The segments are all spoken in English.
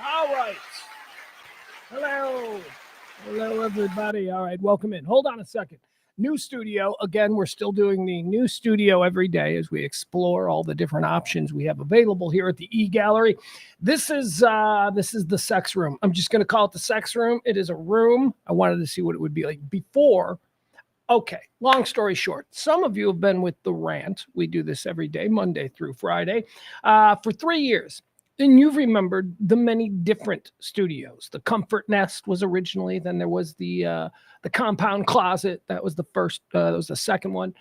All right. Hello. Hello, everybody. All right, welcome in. Hold on a second. New studio. Again, we're still doing the new studio every day as we explore all the different options we have available here at the E-Gallery. This is the sex room. I'm just going to call it the sex room. It is a room. I wanted to see what it would be like before. Okay, long story short, some of you have been with the Rant. We do this every day, Monday through Friday, for 3 years. And you've remembered the many different studios. The Comfort Nest was originally, then there was the Compound Closet. That was the first, that was the second one.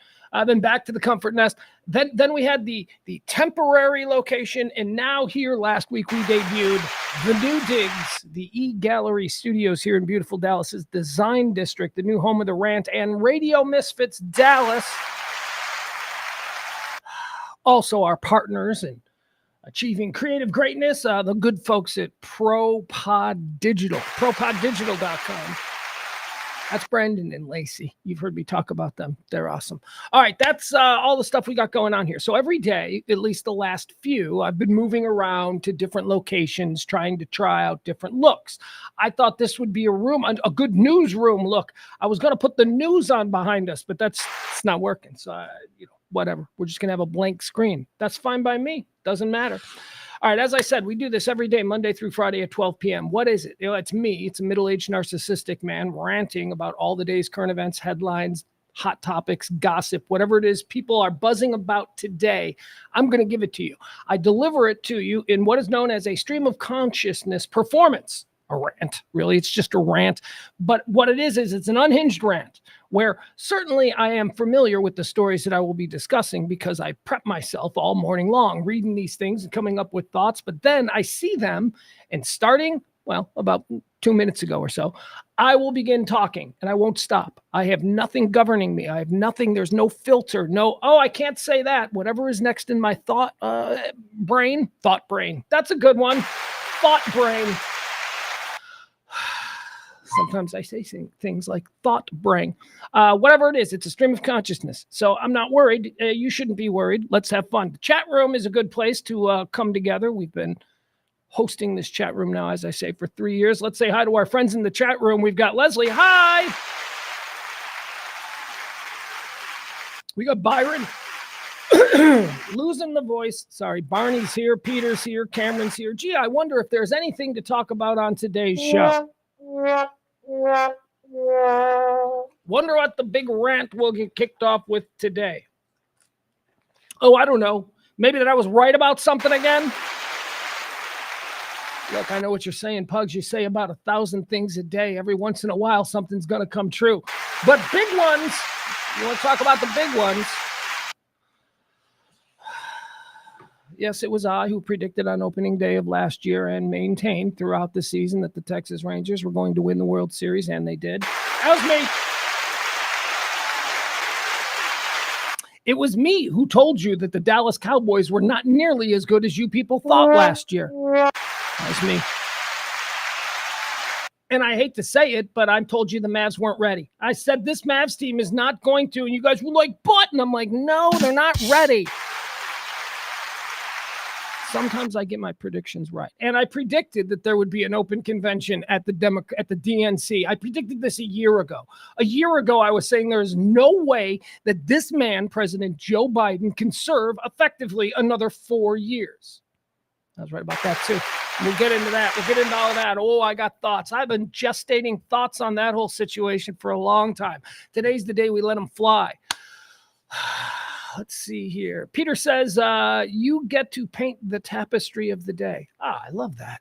Then back to the Comfort Nest. Then we had the temporary location. And now here last week we debuted the new digs, the E-Gallery Studios here in beautiful Dallas's Design District, the new home of the Rant and Radio Misfits Dallas. Also our partners in achieving creative greatness, the good folks at ProPod Digital, propoddigital.com. That's Brandon and Lacey. You've heard me talk about them. They're awesome. All right, that's all the stuff we got going on here. So every day, at least the last few, I've been moving around to different locations, trying to try out different looks. I thought this would be a room, a good newsroom look. I was going to put the news on behind us, but it's not working. So, whatever. We're just going to have a blank screen. That's fine by me. Doesn't matter. All right, as I said, we do this every day, Monday through Friday at 12 p.m. What is it? It's me. It's a middle-aged narcissistic man ranting about all the day's current events, headlines, hot topics, gossip, whatever it is people are buzzing about today. I'm going to give it to you. I deliver it to you in what is known as a stream of consciousness performance. A rant. Really, it's just a rant. But what it is it's an unhinged rant where certainly I am familiar with the stories that I will be discussing because I prep myself all morning long, reading these things and coming up with thoughts. But then I see them and starting, about 2 minutes ago or so, I will begin talking and I won't stop. I have nothing governing me. I have nothing. There's no filter. I can't say that. Whatever is next in my thought brain. That's a good one. Thought brain. Sometimes I say things like thought brain. Whatever it is, it's a stream of consciousness. So I'm not worried. You shouldn't be worried. Let's have fun. The chat room is a good place to come together. We've been hosting this chat room now, as I say, for 3 years. Let's say hi to our friends in the chat room. We've got Leslie. Hi. We got Byron. Losing the voice. Sorry. Barney's here. Peter's here. Cameron's here. Gee, I wonder if there's anything to talk about on today's show. Wonder what the big rant will get kicked off with today. Oh, I don't know. Maybe that I was right about something again. Look, I know what you're saying, Pugs. You say about 1,000 things a day. Every once in a while, something's going to come true. But big ones, you want to talk about the big ones? Yes, it was I who predicted on opening day of last year and maintained throughout the season that the Texas Rangers were going to win the World Series, and they did. That was me. It was me who told you that the Dallas Cowboys were not nearly as good as you people thought last year. That was me. And I hate to say it, but I told you the Mavs weren't ready. I said this Mavs team is not going to, and you guys were like, but, and I'm like, no, they're not ready. Sometimes I get my predictions right. And I predicted that there would be an open convention at the DNC. I predicted this a year ago. A year ago, I was saying there is no way that this man, President Joe Biden, can serve effectively another 4 years. I was right about that, too. We'll get into that. We'll get into all of that. Oh, I got thoughts. I've been gestating thoughts on that whole situation for a long time. Today's the day we let them fly. Let's see here. Peter says, you get to paint the tapestry of the day. I love that.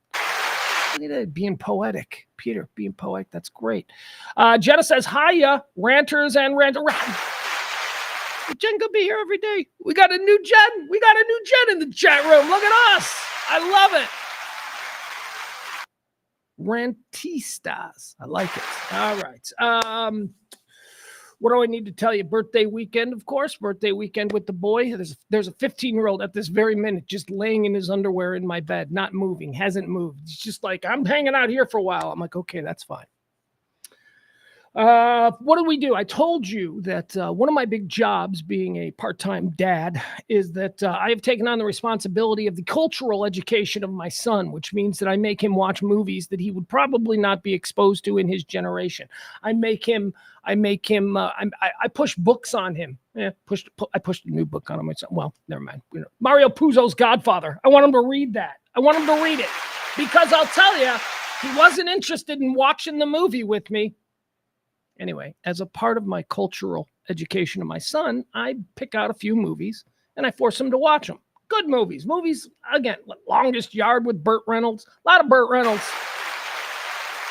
Look at that, being poetic. Peter, being poetic, that's great. Jenna says, hiya, ranters and ranters. Jen could be here every day. We got a new Jen. We got a new Jen in the chat room. Look at us. I love it. Rantistas. I like it. All right. What do I need to tell you? Birthday weekend, of course. Birthday weekend with the boy. There's a 15-year-old at this very minute just laying in his underwear in my bed, not moving, hasn't moved. It's just like, I'm hanging out here for a while. I'm like, okay, that's fine. What do we do? I told you that one of my big jobs being a part-time dad is that I have taken on the responsibility of the cultural education of my son, which means that I make him watch movies that he would probably not be exposed to in his generation. I push books on him. I pushed a new book on him. Well, never mind. Mario Puzo's Godfather. I want him to read that. I want him to read it because I'll tell you, he wasn't interested in watching the movie with me. Anyway, as a part of my cultural education of my son, I pick out a few movies and I force him to watch them. Good movies. Movies, again, Longest Yard with Burt Reynolds. A lot of Burt Reynolds.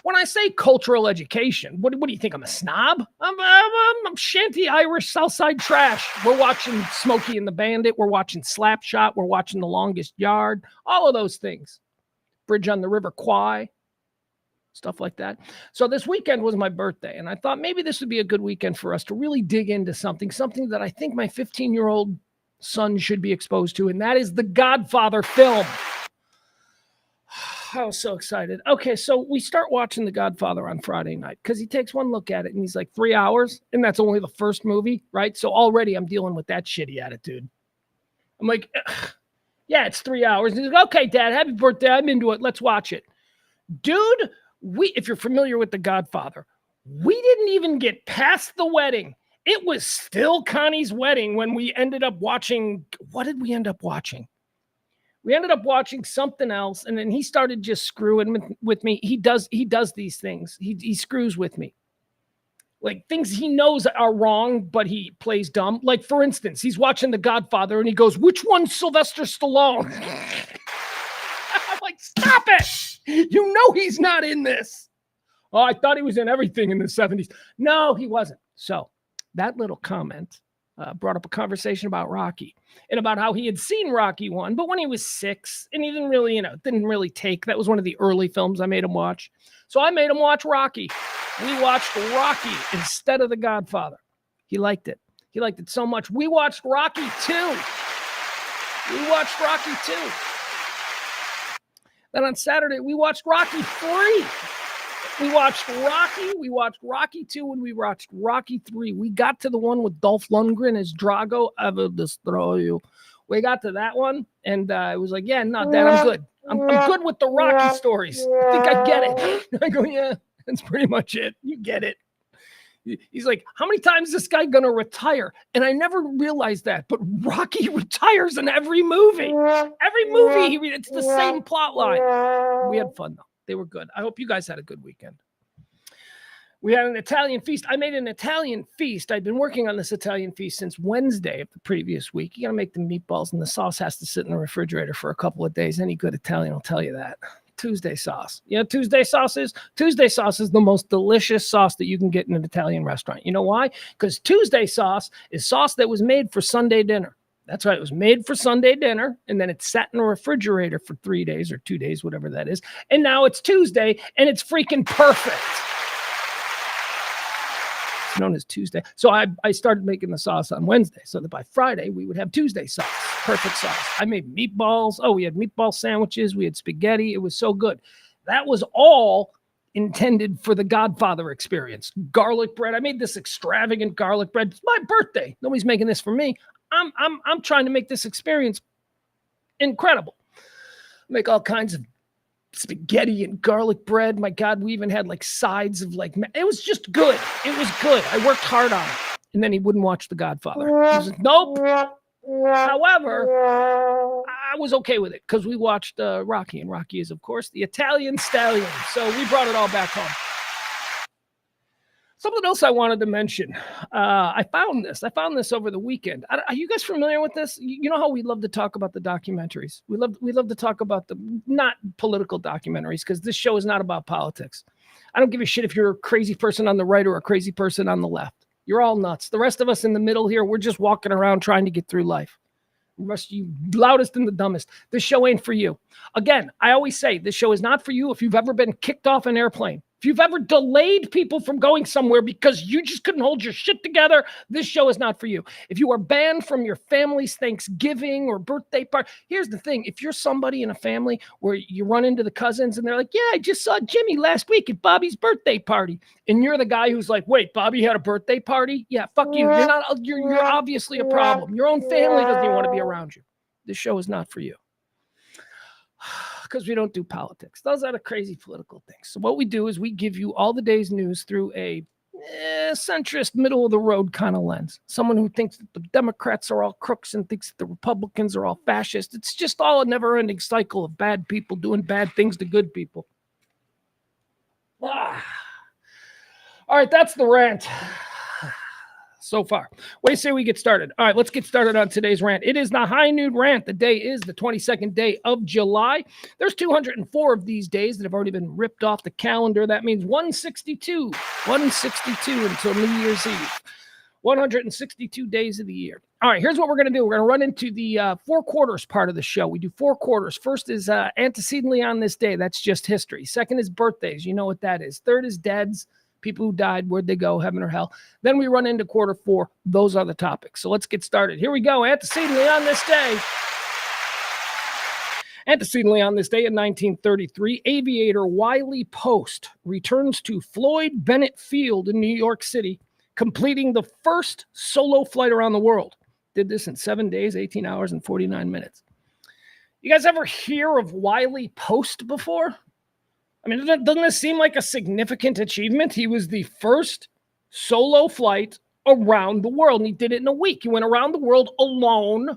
When I say cultural education, what do you think? I'm a snob? I'm shanty Irish Southside trash. We're watching Smokey and the Bandit. We're watching Slapshot. We're watching The Longest Yard. All of those things. Bridge on the River Kwai. Stuff like that. So this weekend was my birthday, and I thought maybe this would be a good weekend for us to really dig into something that I think my 15-year-old son should be exposed to, and that is the Godfather film. I was so excited. Okay, so we start watching The Godfather on Friday night because he takes one look at it, and he's like, 3 hours, and that's only the first movie, right? So already I'm dealing with that shitty attitude. I'm like, yeah, it's 3 hours. And he's like, okay, Dad, happy birthday. I'm into it. Let's watch it. Dude, if you're familiar with The Godfather, we didn't even get past the wedding. It was still Connie's wedding when we ended up watching. What did we end up watching? We ended up watching something else, and then he started just screwing with me. He does these things. He screws with me. Like things he knows are wrong, but he plays dumb. Like, for instance, he's watching The Godfather, and he goes, which one's Sylvester Stallone? I'm like, stop it! You know he's not in this. Oh, I thought he was in everything in the 70s. No, he wasn't. So that little comment brought up a conversation about Rocky and about how he had seen Rocky 1, but when he was 6, and he didn't really take. That was one of the early films I made him watch. So I made him watch Rocky. We watched Rocky instead of The Godfather. He liked it. He liked it so much. We watched Rocky 2. Then on Saturday, we watched Rocky 3. We watched Rocky 2, and we watched Rocky 3. We got to the one with Dolph Lundgren as Drago. I will destroy you. We got to that one, and it was like, yeah, no, Dad, I'm good. I'm good with the Rocky stories. I think I get it. I go, yeah, that's pretty much it. You get it. He's like, how many times is this guy going to retire? And I never realized that, but Rocky retires in every movie. It's the same plot line. We had fun, though. They were good. I hope you guys had a good weekend. We had an Italian feast. I made an Italian feast. I'd been working on this Italian feast since Wednesday of the previous week. You got to make the meatballs, and the sauce has to sit in the refrigerator for a couple of days. Any good Italian will tell you that. Tuesday sauce. You know what Tuesday sauce is? Tuesday sauce is the most delicious sauce that you can get in an Italian restaurant. You know why? Because Tuesday sauce is sauce that was made for Sunday dinner. That's right. It was made for Sunday dinner, and then it sat in a refrigerator for 3 days or 2 days, whatever that is. And now it's Tuesday, and it's freaking perfect. It's known as Tuesday. So I started making the sauce on Wednesday so that by Friday we would have Tuesday sauce. Perfect sauce. I made meatballs. Oh, we had meatball sandwiches. We had spaghetti. It was so good. That was all intended for the Godfather experience. Garlic bread. I made this extravagant garlic bread. It's my birthday. Nobody's making this for me. I'm trying to make this experience incredible. Make all kinds of spaghetti and garlic bread. My God, we even had like sides of like, it was just good. It was good. I worked hard on it. And then he wouldn't watch The Godfather. He was like, nope. However, I was okay with it because we watched Rocky, and Rocky is, of course, the Italian stallion. So we brought it all back home. Something else I wanted to mention. I found this over the weekend. Are you guys familiar with this? You know how we love to talk about the documentaries. We love to talk about the not political documentaries because this show is not about politics. I don't give a shit if you're a crazy person on the right or a crazy person on the left. You're all nuts. The rest of us in the middle here, we're just walking around trying to get through life. The rest of you, loudest and the dumbest. This show ain't for you. Again, I always say this show is not for you if you've ever been kicked off an airplane. If you've ever delayed people from going somewhere because you just couldn't hold your shit together, this show is not for you. If you are banned from your family's Thanksgiving or birthday party, here's the thing. If you're somebody in a family where you run into the cousins and they're like, yeah, I just saw Jimmy last week at Bobby's birthday party. And you're the guy who's like, wait, Bobby had a birthday party? Yeah, fuck you. You're obviously a problem. Your own family doesn't even want to be around you. This show is not for you. Because we don't do politics. Those are the crazy political things. So what we do is we give you all the day's news through a centrist, middle of the road kind of lens. Someone who thinks that the Democrats are all crooks and thinks that the Republicans are all fascist. It's just all a never-ending cycle of bad people doing bad things to good people. All right, that's the rant. So far. What do you say we get started? All right, let's get started on today's rant. It is the High Noon Rant. The day is the 22nd day of July. There's 204 of these days that have already been ripped off the calendar. That means 162 until New Year's Eve. 162 days of the year. All right, here's what we're going to do. We're going to run into the 4 quarters part of the show. We do 4 quarters. First is antecedently on this day. That's just history. Second is birthdays. You know what that is. Third is deads. People who died, where'd they go, heaven or hell? Then we run into quarter 4. Those are the topics. So let's get started. Here we go. Antecedently on this day. Antecedently on this day in 1933, aviator Wiley Post returns to Floyd Bennett Field in New York City, completing the first solo flight around the world. Did this in 7 days, 18 hours, and 49 minutes. You guys ever hear of Wiley Post before? I mean, doesn't this seem like a significant achievement? He was the first solo flight around the world, and he did it in a week. He went around the world alone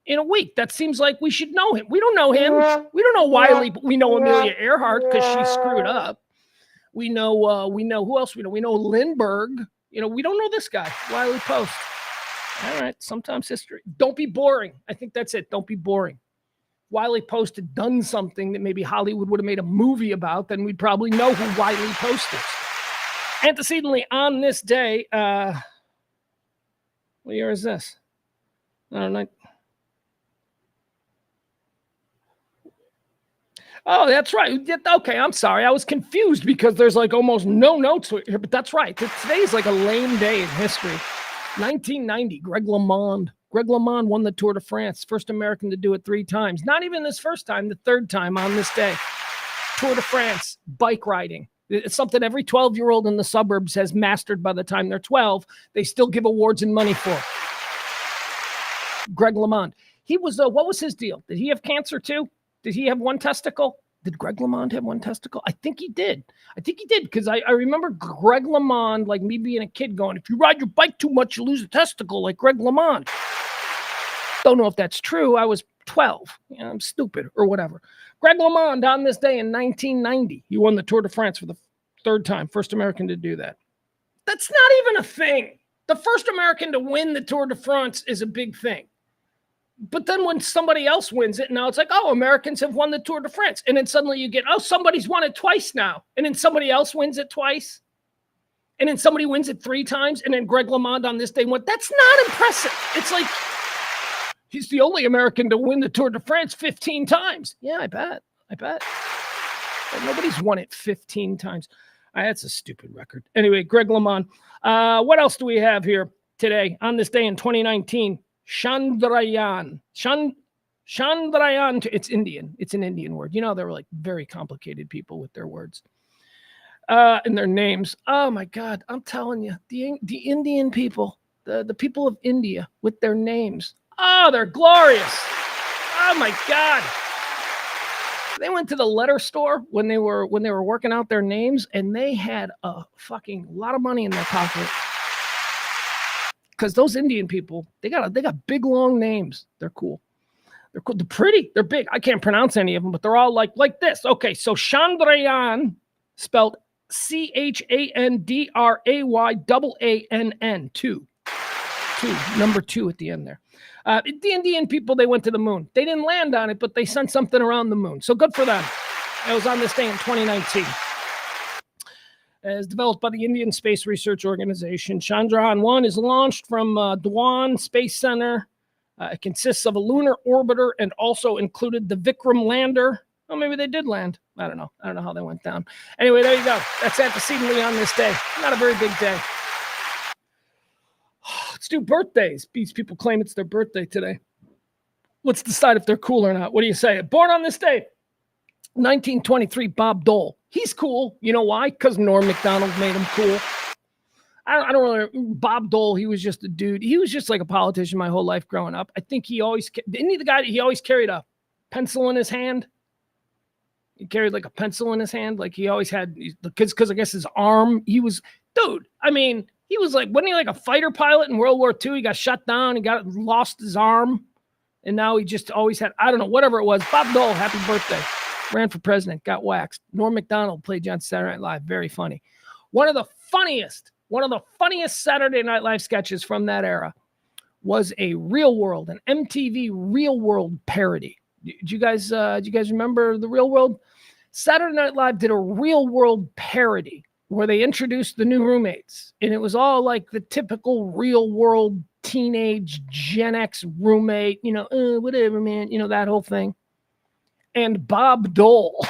in a week. That seems like we should know him. We don't know him. We don't know Wiley, but we know Amelia Earhart because she screwed up. We know who else we know. We know Lindbergh. We don't know this guy, Wiley Post. All right, sometimes history. Don't be boring. I think that's it. Don't be boring. Wiley Post had done something that maybe Hollywood would have made a movie about, then we'd probably know who Wiley Post is. Antecedently on this day, what year is this? I don't know. Oh, that's right. Okay, I'm sorry. I was confused because there's like almost no notes here, but that's right. Today is like a lame day in history. 1990, Greg LeMond. Greg LeMond won the Tour de France, first American to do it 3 times. Not even this first time, the 3rd time on this day. Tour de France, bike riding. It's something every 12-year-old in the suburbs has mastered by the time they're 12. They still give awards and money for. Greg LeMond. He was, what was his deal? Did he have cancer too? Did he have 1 testicle? Did Greg LeMond have 1 testicle? I think he did. Because I remember Greg LeMond, like me being a kid, going, if you ride your bike too much, you lose a testicle like Greg LeMond. Don't know if that's true. I was 12. I'm stupid or whatever. Greg LeMond on this day in 1990, he won the Tour de France for the 3rd time, first American to do that. That's not even a thing. The first American to win the Tour de France is a big thing. But then when somebody else wins it, now it's like, oh, Americans have won the Tour de France. And then suddenly you get, oh, somebody's won it twice now. And then somebody else wins it twice. And then somebody wins it 3 times. And then Greg LeMond on this day went, that's not impressive. It's like, he's the only American to win the Tour de France 15 times. Yeah, I bet. But nobody's won it 15 times. That's a stupid record. Anyway, Greg LeMond. What else do we have here today on this day in 2019? Chandrayaan. Chandrayaan. It's Indian. It's an Indian word. They were like very complicated people with their words and their names. Oh, my God. I'm telling you, the Indian people, the people of India with their names. Oh, they're glorious. Oh, my God. They went to the letter store when they were working out their names, and they had a fucking lot of money in their pocket. Because those Indian people, they got big, long names. They're cool. They're cool. They're pretty. They're big. I can't pronounce any of them, but they're all like this. Okay, so Chandrayaan, spelled Chandrayaan, 2. Number 2 at the end there. The Indian people, they went to the moon. They didn't land on it, but they sent something around the moon. So good for them. It was on this day in 2019. As developed by the Indian Space Research Organization, Chandrayaan-1 is launched from Dhawan Space Center. It consists of a lunar orbiter and also included the Vikram lander. Well, maybe they did land. I don't know. I don't know how they went down. Anyway, there you go. That's antecedently on this day. Not a very big day. Let's do birthdays. These people claim it's their birthday today. Let's decide if they're cool or not. What do you say? Born on this day, 1923, Bob Dole. He's cool. You know why? Because Norm Macdonald made him cool. I don't really. Bob Dole, he was just a dude. He was just like a politician my whole life growing up. I think he always, didn't he the guy, he always carried a pencil in his hand? He carried like a pencil in his hand. Like he always had, because I guess his arm, he was, dude, I mean, he was like, wasn't he like a fighter pilot in World War II? He got shut down. He lost his arm. And now he just always had, I don't know, whatever it was. Bob Dole, happy birthday. Ran for president, got waxed. Norm Macdonald played John Saturday Night Live. Very funny. One of the funniest Saturday Night Live sketches from that era was a Real World, an MTV Real World parody. Do you guys remember the Real World? Saturday Night Live did a Real World parody where they introduced the new roommates, and it was all like the typical Real World teenage Gen X roommate, whatever, man, that whole thing. And Bob Dole,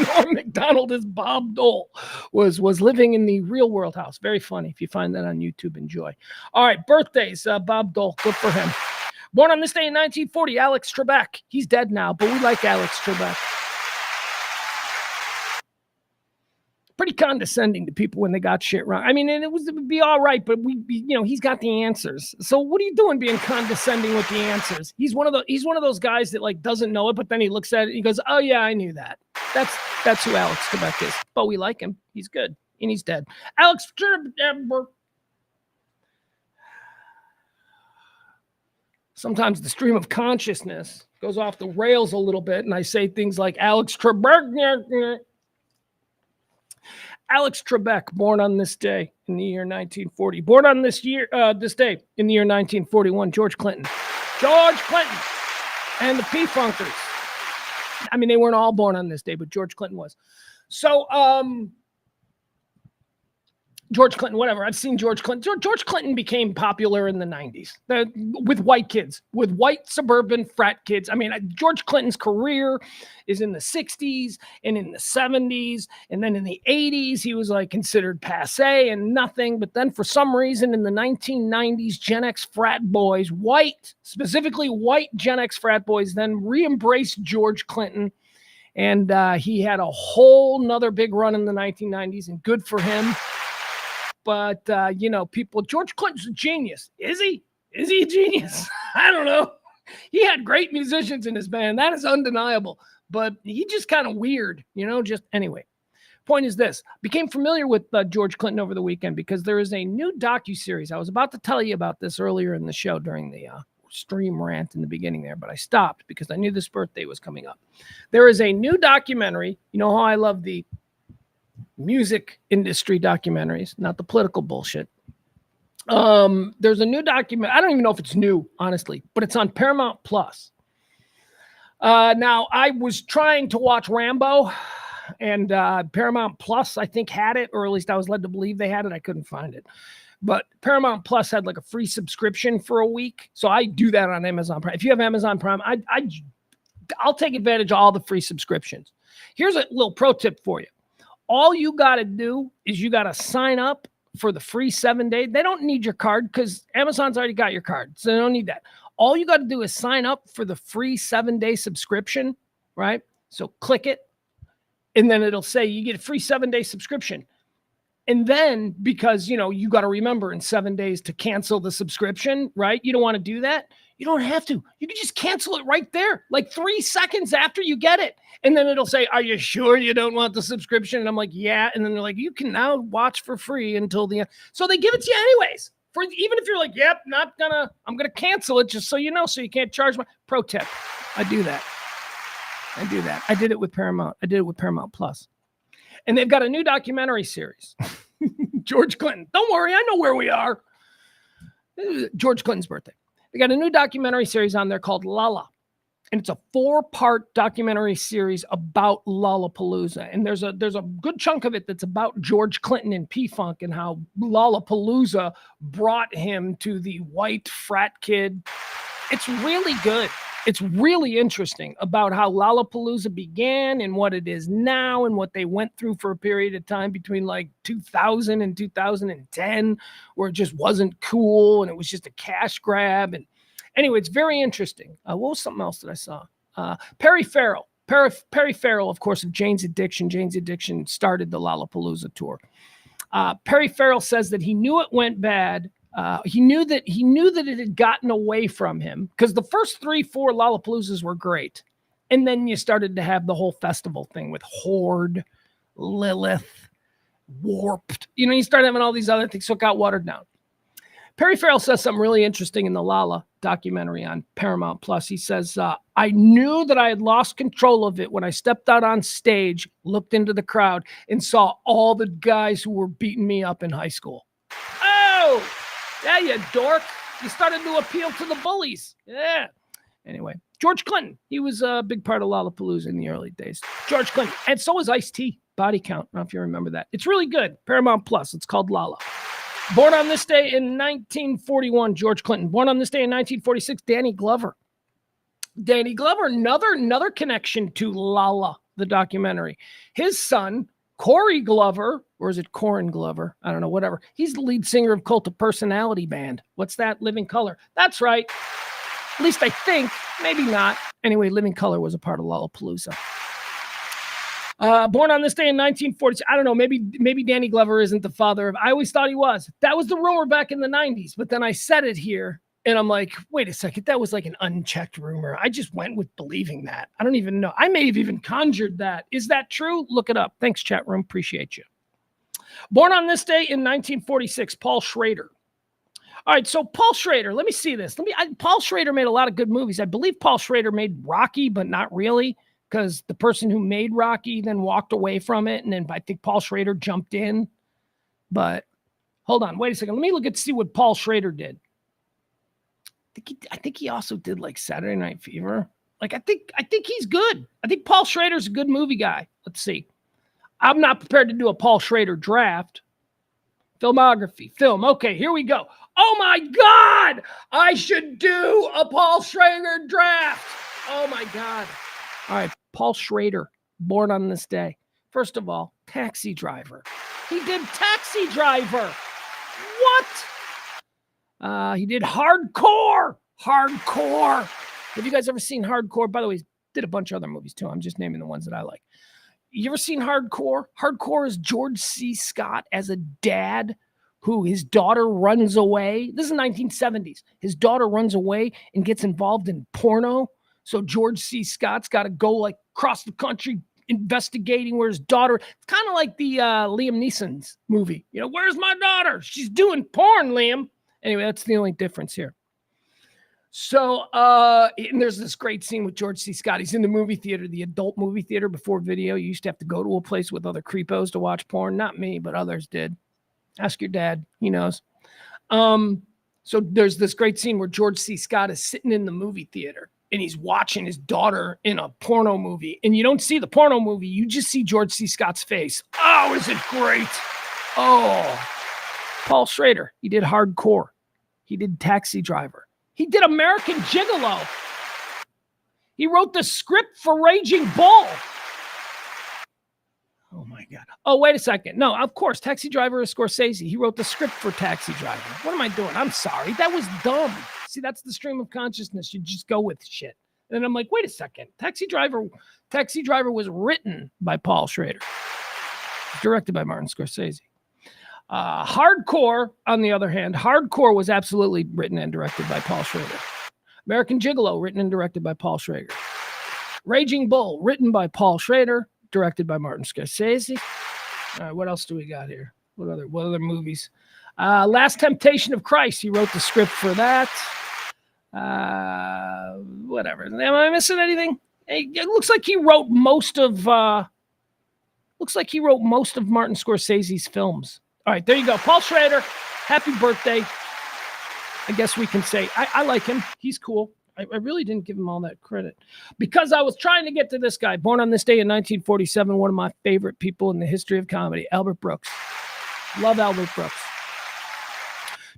Norm Macdonald as Bob Dole, was living in the Real World house. Very funny. If you find that on YouTube, enjoy. All right, birthdays. Bob Dole, good for him. Born on this day in 1940, Alex Trebek. He's dead now, but we like Alex Trebek. Pretty condescending to people when they got shit wrong. I mean, and it would be all right, but he's got the answers. So what are you doing being condescending with the answers? He's one of those guys that like doesn't know it, but then he looks at it and he goes, "Oh yeah, I knew that." That's who Alex Trebek is. But we like him. He's good, and he's dead. Alex Trebek. Sometimes the stream of consciousness goes off the rails a little bit, and I say things like Alex Trebek. Alex Trebek, born on this day in the year 1940. Born on this day in the year 1941, George Clinton. George Clinton and the P-Funkers. I mean, they weren't all born on this day, but George Clinton was. So, George Clinton, whatever. I've seen George Clinton. George Clinton became popular in the 90s with white kids, with white suburban frat kids. I mean, George Clinton's career is in the 60s and in the 70s. And then in the 80s, he was like considered passe and nothing. But then for some reason in the 1990s, Gen X frat boys, specifically white Gen X frat boys, then re-embraced George Clinton. And he had a whole nother big run in the 1990s, and good for him. But, George Clinton's a genius. Is he? Is he a genius? I don't know. He had great musicians in his band. That is undeniable. But he just kind of weird, anyway. Point is this. Became familiar with George Clinton over the weekend because there is a new docuseries. I was about to tell you about this earlier in the show during the stream rant in the beginning there, but I stopped because I knew this birthday was coming up. There is a new documentary. You know how I love the music industry documentaries, not the political bullshit. There's a new document. I don't even know if it's new, honestly, but it's on Paramount Plus. Now I was trying to watch Rambo, and Paramount Plus, I think, had it, or at least I was led to believe they had it. I couldn't find it, but Paramount Plus had like a free subscription for a week. So I do that on Amazon Prime. If you have Amazon Prime, I'll take advantage of all the free subscriptions. Here's a little pro tip for you. All you got to do is you got to sign up for the free 7-day. They don't need your card because Amazon's already got your card. So they don't need that. All you got to do is sign up for the free 7-day subscription, right? So click it, and then it'll say you get a free 7-day subscription. And then because, you got to remember in 7 days to cancel the subscription, right? You don't want to do that. You don't have to. You can just cancel it right there, like 3 seconds after you get it. And then it'll say, "Are you sure you don't want the subscription?" And I'm like, "Yeah." And then they're like, "You can now watch for free until the end." So they give it to you anyways. Even if you're like, "Yep, I'm going to cancel it just so you know, so you can't charge my." Pro tip. I do that. I did it with Paramount. I did it with Paramount Plus. And they've got a new documentary series. George Clinton. Don't worry, I know where we are. George Clinton's birthday. They got a new documentary series on there called Lala. And it's a 4-part documentary series about Lollapalooza. And there's a good chunk of it that's about George Clinton and P-Funk and how Lollapalooza brought him to the white frat kid. It's really good. it's really interesting about how Lollapalooza began and what it is now and what they went through for a period of time between like 2000 and 2010, where it just wasn't cool and it was just a cash grab. And anyway, it's very interesting. What was something else that I saw? Perry Farrell. Perry Farrell, of course, of Jane's Addiction. Jane's Addiction started the Lollapalooza tour. Perry Farrell says that he knew it went bad. He knew that it had gotten away from him because the first 3-4 Lollapaloozas were great. And then you started to have the whole festival thing with Horde, Lilith, Warped. You started having all these other things, so it got watered down. Perry Farrell says something really interesting in the Lala documentary on Paramount Plus. He says, I knew that I had lost control of it when I stepped out on stage, looked into the crowd, and saw all the guys who were beating me up in high school. Oh! Yeah, you dork. You started to appeal to the bullies. Yeah. Anyway, George Clinton. He was a big part of Lollapalooza in the early days. George Clinton. And so was Ice-T. Body Count. I don't know if you remember that. It's really good. Paramount Plus. It's called Lala. Born on this day in 1941, George Clinton. Born on this day in 1946, Danny Glover. Danny Glover, another connection to Lala, the documentary. His son, Corey Glover, or is it Corin Glover? I don't know, whatever. He's the lead singer of Cult of Personality band. What's that? Living Color. That's right. At least I think. Maybe not. Anyway, Living Color was a part of Lollapalooza. Born on this day in 1940. I don't know. Maybe Danny Glover isn't the father of. I always thought he was. That was the rumor back in the 90s. But then I said it here, and I'm like, wait a second. That was like an unchecked rumor. I just went with believing that. I don't even know. I may have even conjured that. Is that true? Look it up. Thanks, chat room. Appreciate you. Born on this day in 1946, Paul Schrader. All right, so Paul Schrader. Let me see this. Paul Schrader made a lot of good movies. I believe Paul Schrader made Rocky, but not really, because the person who made Rocky then walked away from it, and then I think Paul Schrader jumped in. But hold on, wait a second. Let me look at see what Paul Schrader did. I think he also did like Saturday Night Fever. Like I think he's good. I think Paul Schrader's a good movie guy. Let's see. I'm not prepared to do a Paul Schrader draft. Filmography, film. Okay, here we go. Oh my God! I should do a Paul Schrader draft. Oh my God. All right, Paul Schrader, born on this day. First of all, Taxi Driver. He did Taxi Driver. What? He did Hardcore. Hardcore. Have you guys ever seen Hardcore? By the way, he did a bunch of other movies too. I'm just naming the ones that I like. You ever seen Hardcore? Hardcore is George C. Scott as a dad who his daughter runs away. This is 1970s. His daughter runs away and gets involved in porno. So George C. Scott's got to go like across the country investigating where his daughter. It's kind of like the Liam Neeson's movie. Where's my daughter? She's doing porn, Liam. Anyway, that's the only difference here. So, and there's this great scene with George C. Scott. He's in the movie theater, the adult movie theater before video. You used to have to go to a place with other creepos to watch porn. Not me, but others did. Ask your dad. He knows. So there's this great scene where George C. Scott is sitting in the movie theater and he's watching his daughter in a porno movie. And you don't see the porno movie. You just see George C. Scott's face. Oh, is it great? Oh, Paul Schrader. He did Hardcore. He did Taxi Driver. He did American Gigolo. He wrote the script for Raging Bull. Oh, my God. Oh, wait a second. No, of course, Taxi Driver is Scorsese. He wrote the script for Taxi Driver. What am I doing? I'm sorry. That was dumb. See, that's the stream of consciousness. You just go with shit. And I'm like, wait a second. Taxi Driver was written by Paul Schrader. Directed by Martin Scorsese. Hardcore, on the other hand, Hardcore was absolutely written and directed by Paul Schrader. American Gigolo, written and directed by Paul Schrader. Raging Bull, written by Paul Schrader, directed by Martin Scorsese. All right, what else do we got here? What other movies? Last Temptation of Christ, he wrote the script for that. Whatever. Am I missing anything? It looks like he wrote most of Martin Scorsese's films. All right, there you go. Paul Schrader, happy birthday. I guess we can say. I like him. He's cool. I really didn't give him all that credit because I was trying to get to this guy. Born on this day in 1947, one of my favorite people in the history of comedy, Albert Brooks. Love Albert Brooks.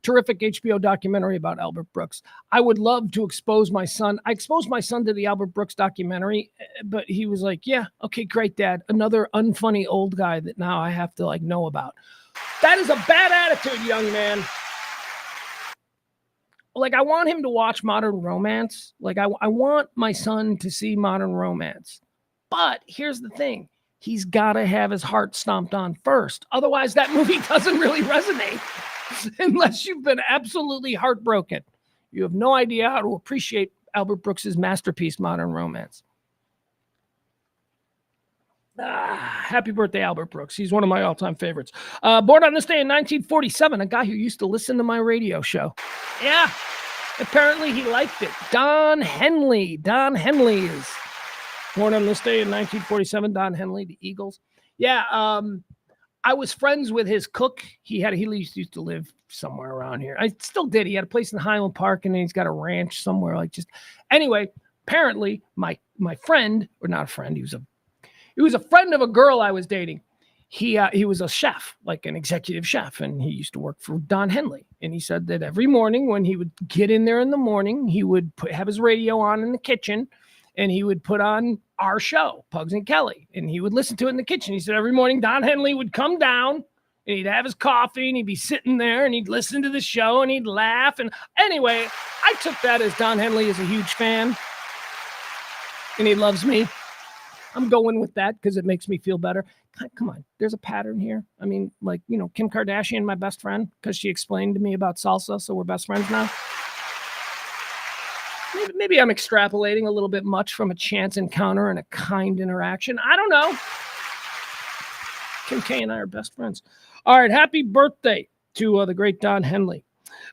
terrific HBO documentary about Albert Brooks. I would love to expose my son. I exposed my son to the Albert Brooks documentary, but he was like, yeah, okay, great, Dad. Another unfunny old guy that now I have to know about. That is a bad attitude, young man. I want him to watch Modern Romance. I want my son to see Modern Romance. But here's the thing. He's got to have his heart stomped on first. Otherwise, that movie doesn't really resonate unless you've been absolutely heartbroken. You have no idea how to appreciate Albert Brooks's masterpiece, Modern Romance. Happy birthday, Albert Brooks. He's one of my all-time favorites. Born on this day in 1947, a guy who used to listen to my radio show. Yeah, apparently he liked it. Don Henley. Don Henley is born on this day in 1947. Don Henley, the Eagles. Yeah, I was friends with his cook. He used to live somewhere around here. I still did. He had a place in Highland Park, and then he's got a ranch somewhere. Anyway, apparently my friend, or not a friend, he was a friend of a girl I was dating. He was a chef, like an executive chef, and he used to work for Don Henley. And he said that every morning when he would get in there in the morning, he would have his radio on in the kitchen, and he would put on our show, Pugs and Kelly, and he would listen to it in the kitchen. He said every morning Don Henley would come down, and he'd have his coffee, and he'd be sitting there, and he'd listen to the show, and he'd laugh. And anyway, I took that as Don Henley is a huge fan, and he loves me. I'm going with that because it makes me feel better. Come on, there's a pattern here. I mean, Kim Kardashian, my best friend, because she explained to me about salsa, so we're best friends now. Maybe I'm extrapolating a little bit much from a chance encounter and a kind interaction. I don't know. Kim K and I are best friends. All right, happy birthday to the great Don Henley.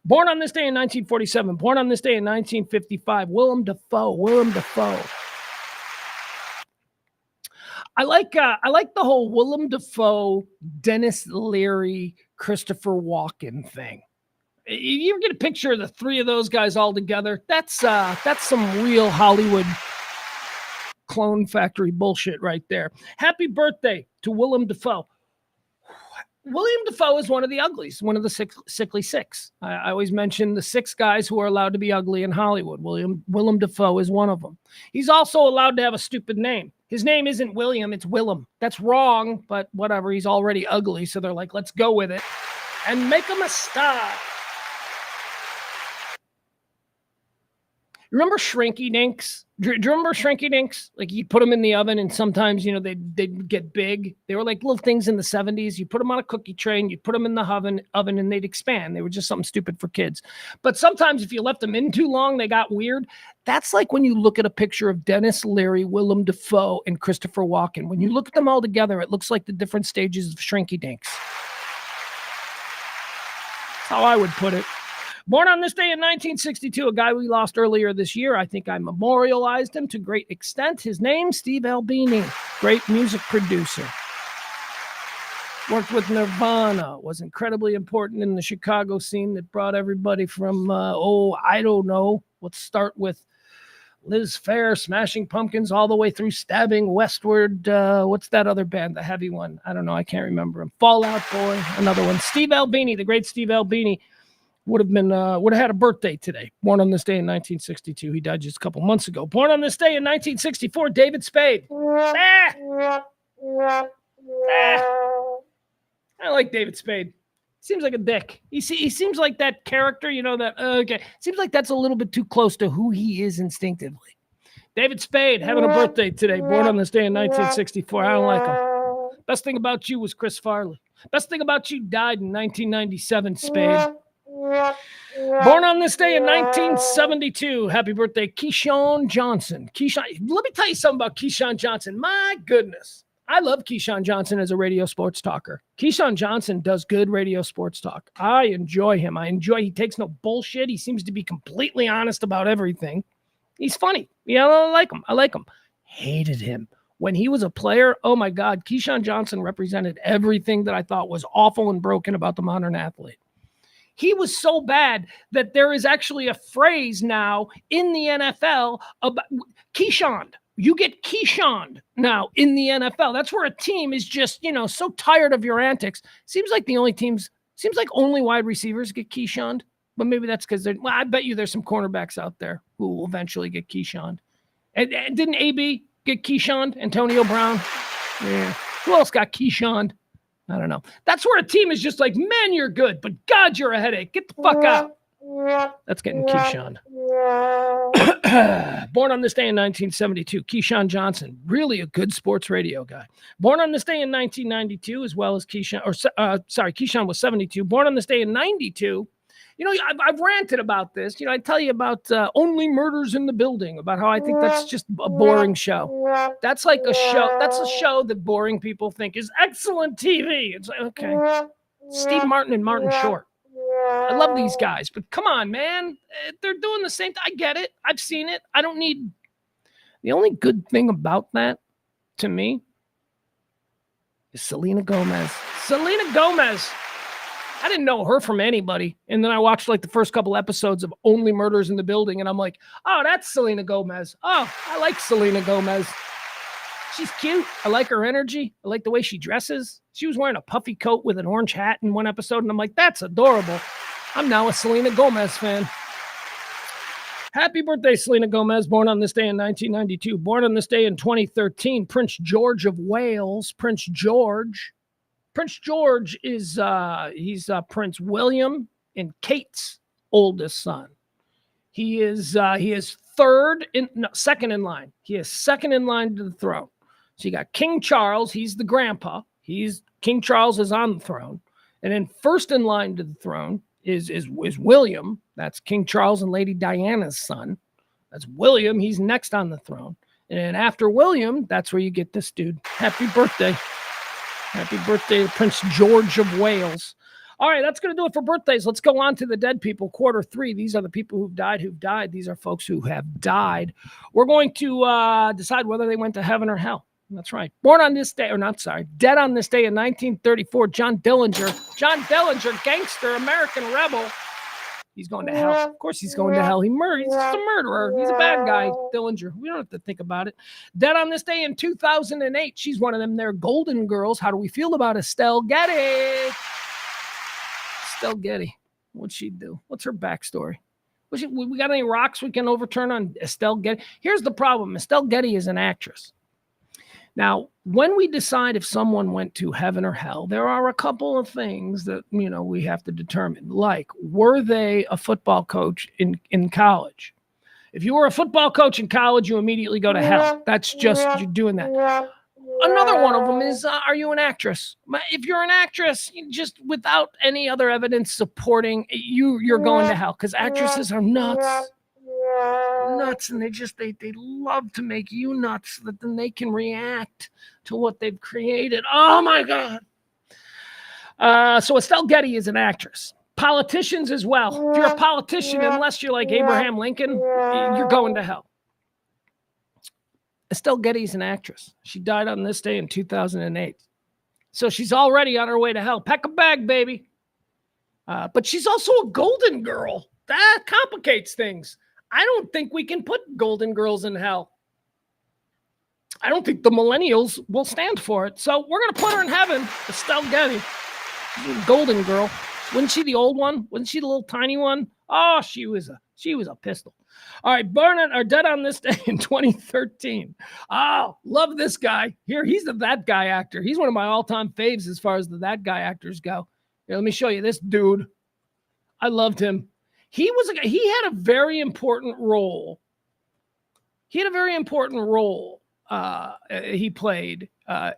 Born on this day in 1947. Born on this day in 1955. Willem Dafoe. I like the whole Willem Dafoe, Dennis Leary, Christopher Walken thing. You ever get a picture of the three of those guys all together? That's some real Hollywood clone factory bullshit right there. Happy birthday to Willem Dafoe. William Dafoe is one of the uglies, one of the sickly six. I always mention the 6 guys who are allowed to be ugly in Hollywood. Willem Dafoe is one of them. He's also allowed to have a stupid name. His name isn't William, it's Willem. That's wrong, but whatever. He's already ugly, so they're like, let's go with it and make him a star. Remember Shrinky Dinks? Do you remember Shrinky Dinks? You put them in the oven, and sometimes, they'd get big. They were like little things in the 70s. You put them on a cookie tray, and you put them in the oven, and they'd expand. They were just something stupid for kids. But sometimes if you left them in too long, they got weird. That's like when you look at a picture of Dennis Leary, Willem Dafoe, and Christopher Walken. When you look at them all together, it looks like the different stages of Shrinky Dinks. That's how I would put it. Born on this day in 1962, a guy we lost earlier this year. I think I memorialized him to great extent. His name, Steve Albini, great music producer. Worked with Nirvana, was incredibly important in the Chicago scene that brought everybody from, I don't know. Let's start with Liz Phair, Smashing Pumpkins, all the way through Stabbing Westward. What's that other band, the heavy one? I don't know. I can't remember him. Fall Out Boy, another one. Steve Albini, the great Steve Albini. Would have had a birthday today. Born on this day in 1962. He died just a couple months ago. Born on this day in 1964, David Spade. I like David Spade. Seems like a dick. He seems like that character, Seems like that's a little bit too close to who he is instinctively. David Spade having a birthday today. Born on this day in 1964. I don't like him. Best thing about you was Chris Farley. Best thing about you died in 1997, Spade. Born on this day in 1972. Happy birthday, Keyshawn Johnson. Let me tell you something about Keyshawn Johnson. My goodness. I love Keyshawn Johnson as a radio sports talker. Keyshawn Johnson does good radio sports talk. I enjoy him. He takes no bullshit. He seems to be completely honest about everything. He's funny. I like him. Hated him. When he was a player, oh my God, Keyshawn Johnson represented everything that I thought was awful and broken about the modern athlete. He was so bad that there is actually a phrase now in the NFL about Keyshawned. You get Keyshawned now in the NFL. That's where a team is just, so tired of your antics. Seems like the only teams Seems like only wide receivers get Keyshawned, but maybe that's because I bet you there's some cornerbacks out there who will eventually get Keyshawned. And didn't AB get Keyshawned? Antonio Brown? Yeah. Who else got Keyshawned? I don't know. That's where a team is just like, man, you're good, but God, you're a headache. Get the fuck out. That's getting Keyshawned. Born on this day in 1972, Keyshawn Johnson, really a good sports radio guy. Born on this day in 1992, as well as Keyshawn was 72. Born on this day in 92. You know, I've ranted about this. You know, I tell you about Only Murders in the Building, about how I think that's just a boring show. That's like a show. That's a show that boring people think is excellent TV. It's like, okay. Steve Martin and Martin Short. I love these guys, but come on, man. They're doing the same thing. I get it. I've seen it. I don't need... The only good thing about that, to me, is Selena Gomez. Selena Gomez. I didn't know her from anybody. And then I watched like the first couple episodes of Only Murders in the Building, and I'm like, oh, that's Selena Gomez. Oh, I like Selena Gomez. She's cute. I like her energy. I like the way she dresses. She was wearing a puffy coat with an orange hat in one episode, and I'm like, that's adorable. I'm now a Selena Gomez fan. Happy birthday, Selena Gomez, born on this day in 1992. Born on this day in 2013, Prince George of Wales. Prince George is he's Prince William and Kate's oldest son. He is second in line. He is second in line to the throne. So you got King Charles. He's the grandpa. King Charles is on the throne, and then first in line to the throne is William. That's King Charles and Lady Diana's son. That's William. He's next on the throne, and then after William, that's where you get this dude. Happy birthday. Happy birthday to Prince George of Wales. All right, that's going to do it for birthdays. Let's go on to the dead people. Quarter three. These are the people who've died. These are folks who have died. We're going to decide whether they went to heaven or hell. That's right. Dead on this day in 1934, John Dillinger, gangster, American rebel. He's going to hell. Of course he's going to hell. He's just a murderer. He's a bad guy, Dillinger. We don't have to think about it. Dead on this day in 2008. She's one of them there golden girls. How do we feel about Estelle Getty? Estelle Getty. What'd she do? What's her backstory? We got any rocks we can overturn on Estelle Getty? Here's the problem. Estelle Getty is an actress. Now, when we decide if someone went to heaven or hell, there are a couple of things that, we have to determine. Like, were they a football coach in college? If you were a football coach in college, you immediately go to hell. That's just, you're doing that. Another one of them is, are you an actress? If you're an actress, just without any other evidence supporting you're going to hell, because actresses are nuts, and they love to make you nuts so that then they can react to what they've created. Oh my God. So Estelle Getty is an actress. Politicians as well. If you're a politician, unless you're like Abraham Lincoln, you're going to hell. Estelle Getty's an actress. She died on this day in 2008. So she's already on her way to hell. Pack a bag, baby. But she's also a golden girl. That complicates things. I don't think we can put golden girls in hell. I don't think the millennials will stand for it. So we're going to put her in heaven, Estelle Getty. Golden girl. Wasn't she the old one? Wasn't she the little tiny one? Oh, she was a pistol. All right, dead on this day in 2013. Oh, love this guy. Here, he's the That Guy actor. He's one of my all-time faves as far as the That Guy actors go. Here, let me show you this dude. I loved him. He had a very important role. He played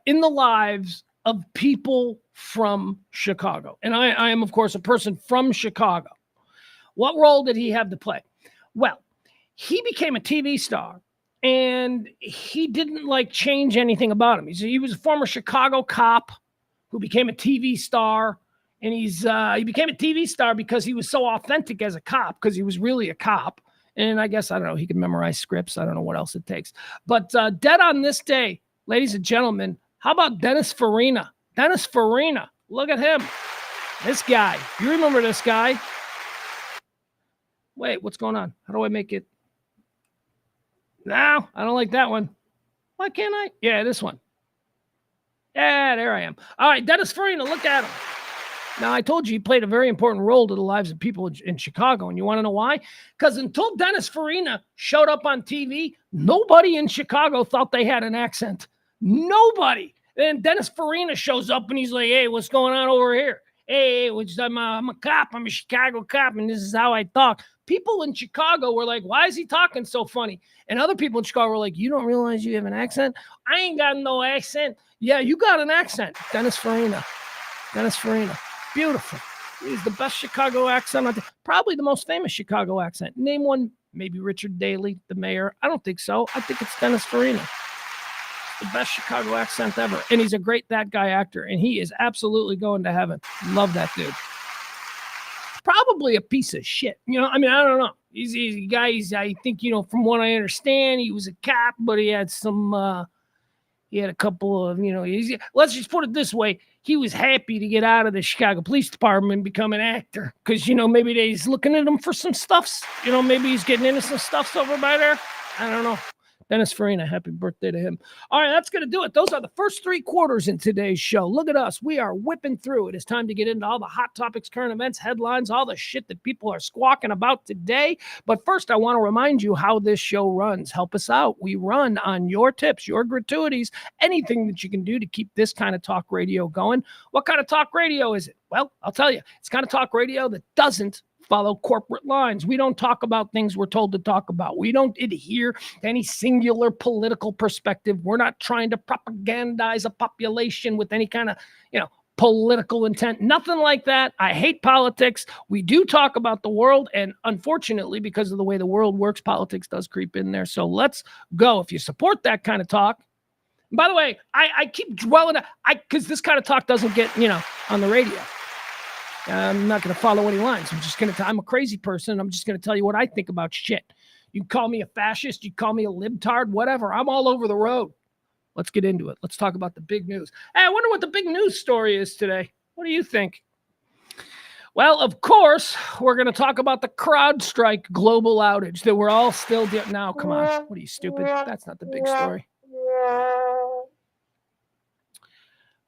in the lives of people from Chicago. And I am, of course, a person from Chicago. What role did he have to play? Well, he became a TV star, and he didn't change anything about him. He was a former Chicago cop who became a TV star. And he became a TV star because he was so authentic as a cop, because he was really a cop. And I guess, I don't know, he could memorize scripts. I don't know what else it takes. But dead on this day, ladies and gentlemen, how about Dennis Farina? Dennis Farina, look at him. This guy. You remember this guy? Wait, what's going on? How do I make it? No, I don't like that one. Why can't I? Yeah, this one. Yeah, there I am. All right, Dennis Farina, look at him. Now, I told you he played a very important role to the lives of people in Chicago. And you want to know why? Because until Dennis Farina showed up on TV, nobody in Chicago thought they had an accent. Nobody. And Dennis Farina shows up and he's like, hey, what's going on over here? Hey, I'm a cop. I'm a Chicago cop, and this is how I talk. People in Chicago were like, why is he talking so funny? And other people in Chicago were like, you don't realize you have an accent? I ain't got no accent. Yeah, you got an accent. Dennis Farina. Beautiful. He's the best Chicago accent. Probably the most famous Chicago accent. Name one, maybe Richard Daley, the mayor. I don't think so. I think it's Dennis Farina. The best Chicago accent ever. And he's a great that guy actor. And he is absolutely going to heaven. Love that dude. Probably a piece of shit. I don't know. He's a guy, I think, from what I understand, he was a cop, but he had some, he had a couple of, let's just put it this way. He was happy to get out of the Chicago Police Department and become an actor. Because, maybe he's looking at him for some stuffs. Maybe he's getting into some stuffs over by there. I don't know. Dennis Farina, happy birthday to him. All right, that's going to do it. Those are the first 3 quarters in today's show. Look at us. We are whipping through. It is time to get into all the hot topics, current events, headlines, all the shit that people are squawking about today. But first, I want to remind you how this show runs. Help us out. We run on your tips, your gratuities, anything that you can do to keep this kind of talk radio going. What kind of talk radio is it? Well, I'll tell you. It's kind of talk radio that doesn't follow corporate lines. We don't talk about things we're told to talk about. We don't adhere to any singular political perspective. We're not trying to propagandize a population with any kind of, political intent. Nothing like that. I hate politics. We do talk about the world, and unfortunately, because of the way the world works, politics does creep in there. So let's go. If you support that kind of talk, by the way, I keep dwelling, because this kind of talk doesn't get, on the radio. I'm not going to follow any lines. I'm a crazy person. I'm just going to tell you what I think about shit. You can call me a fascist. You can call me a libtard, whatever. I'm all over the road. Let's get into it. Let's talk about the big news. Hey, I wonder what the big news story is today. What do you think? Well, of course, we're going to talk about the CrowdStrike global outage that we're all still dealing. Now, come on. What are you, stupid? That's not the big story.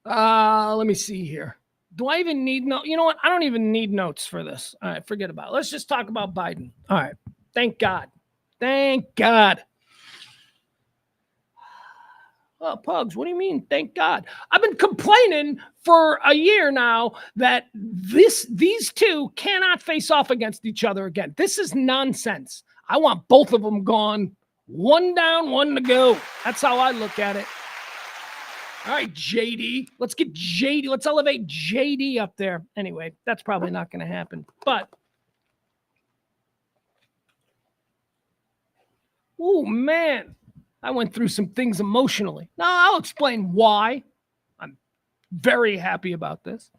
Let me see here. Do I even need You know what? I don't even need notes for this. All right, forget about it. Let's just talk about Biden. All right. Thank God. Thank God. Oh, Pugs, what do you mean? Thank God. I've been complaining for a year now that these two cannot face off against each other again. This is nonsense. I want both of them gone. One down, one to go. That's how I look at it. All right, JD. Let's get JD. Let's elevate JD up there. Anyway, that's probably not going to happen. But, oh, man. I went through some things emotionally. Now, I'll explain why. I'm very happy about this.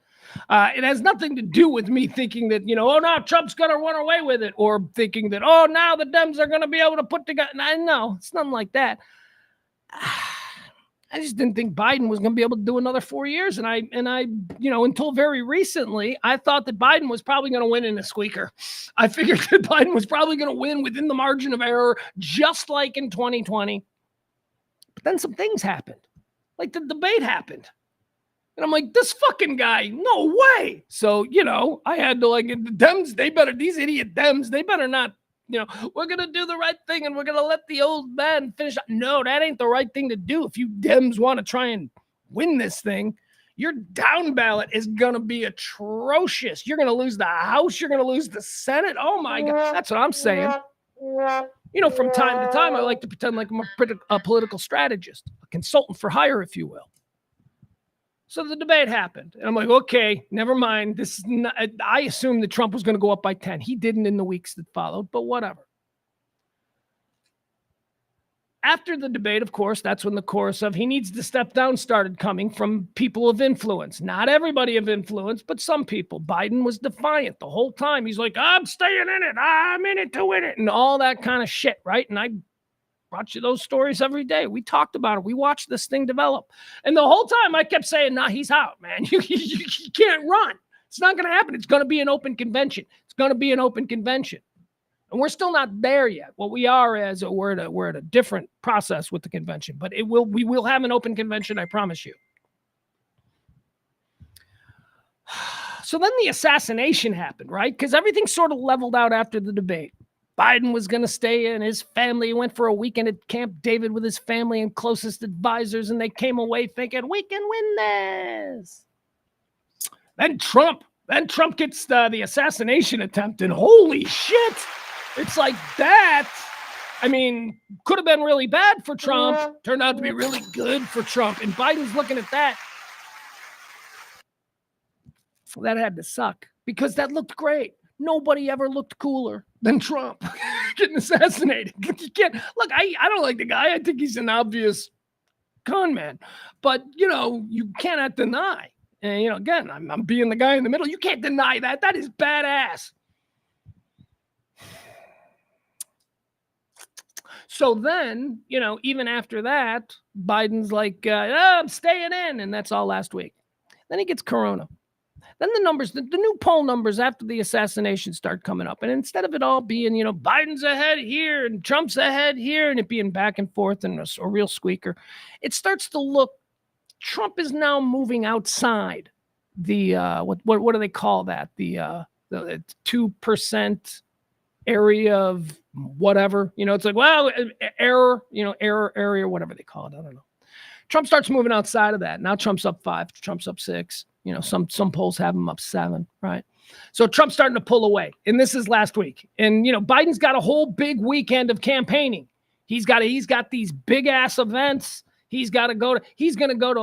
It has nothing to do with me thinking that, oh, no, Trump's going to run away with it. Or thinking that, oh, now the Dems are going to be able to put together. No, it's nothing like that. I just didn't think Biden was going to be able to do another 4 years. And I, until very recently, I thought that Biden was probably going to win in a squeaker. I figured that Biden was probably going to win within the margin of error, just like in 2020. But then some things happened. Like the debate happened. And I'm like, this fucking guy, no way. So, I had to the Dems, these idiot Dems, they better not, we're going to do the right thing and we're going to let the old man finish. No, that ain't the right thing to do. If you Dems want to try and win this thing, your down ballot is going to be atrocious. You're going to lose the House. You're going to lose the Senate. Oh, my God. That's what I'm saying. From time to time, I like to pretend like I'm a political strategist, a consultant for hire, if you will. So the debate happened. And I'm like, okay, never mind. This is not, I assumed that Trump was going to go up by 10. He didn't in the weeks that followed, but whatever. After the debate, of course, that's when the chorus of he needs to step down started coming from people of influence. Not everybody of influence, but some people. Biden was defiant the whole time. He's like, I'm staying in it. I'm in it to win it. And all that kind of shit, right? And I brought you those stories every day. We talked about it. We watched this thing develop. And the whole time I kept saying, nah, he's out, man. You can't run. It's not going to happen. It's going to be an open convention. It's going to be an open convention. And we're still not there yet. What we are is we're at a different process with the convention, but we will have an open convention, I promise you. So then the assassination happened, right? Because everything sort of leveled out after the debate. Biden was going to stay in his family. He went for a weekend at Camp David with his family and closest advisors, and they came away thinking, we can win this. Then Trump gets the assassination attempt, and holy shit, it's like that. I mean, could have been really bad for Trump. Turned out to be really good for Trump. And Biden's looking at that. That had to suck because that looked great. Nobody ever looked cooler than Trump getting assassinated. You can't look. I don't like the guy. I think he's an obvious con man, but you cannot deny. And again, I'm being the guy in the middle. You can't deny that. That is badass. So then, even after that, Biden's like, I'm staying in, and that's all last week. Then he gets corona. Then the numbers, the new poll numbers after the assassination start coming up. And instead of it all being, Biden's ahead here and Trump's ahead here and it being back and forth and a real squeaker, it starts to look, Trump is now moving outside the, what do they call that? The 2% area of whatever, it's like, well, error area, whatever they call it. I don't know. Trump starts moving outside of that. Now Trump's up 5, Trump's up 6. Some polls have him up 7, right? So Trump's starting to pull away. And this is last week. And, Biden's got a whole big weekend of campaigning. He's got these big ass events. He's going to go to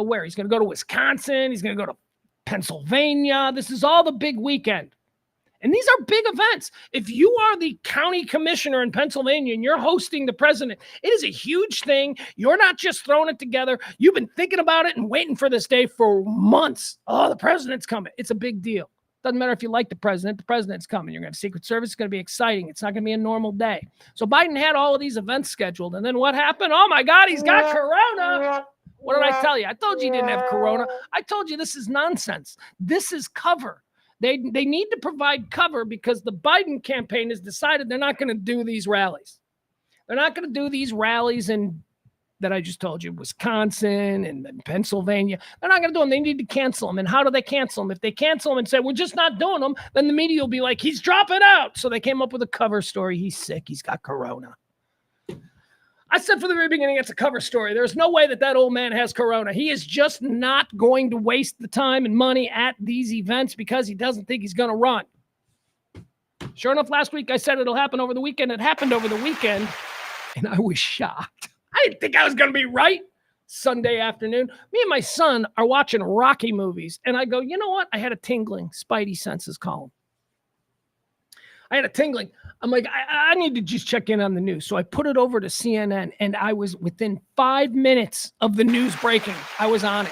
where? He's going to go to Wisconsin. He's going to go to Pennsylvania. This is all the big weekend. And these are big events. If you are the county commissioner in Pennsylvania and you're hosting the president, it is a huge thing. You're not just throwing it together. You've been thinking about it and waiting for this day for months. Oh, the president's coming. It's a big deal. Doesn't matter if you like the president's coming. You're going to have Secret Service. It's going to be exciting. It's not going to be a normal day. So Biden had all of these events scheduled. And then what happened? Oh my God, he's got corona. What did I tell you? I told you he didn't have corona. I told you this is nonsense. This is cover. They need to provide cover because the Biden campaign has decided they're not going to do these rallies. They're not going to do these rallies that I just told you, Wisconsin and Pennsylvania. They're not going to do them. They need to cancel them. And how do they cancel them? If they cancel them and say, we're just not doing them, then the media will be like, he's dropping out. So they came up with a cover story. He's sick. He's got corona. I said from the very beginning, it's a cover story. There's no way that old man has corona. He is just not going to waste the time and money at these events because he doesn't think he's going to run. Sure enough, last week I said it'll happen over the weekend. It happened over the weekend, and I was shocked. I didn't think I was going to be right. Sunday afternoon, me and my son are watching Rocky movies, and I go, you know what? I had a tingling. Spidey senses calling. I had a tingling. I'm like, I need to just check in on the news. So I put it over to CNN, and I was within 5 minutes of the news breaking. I was on it.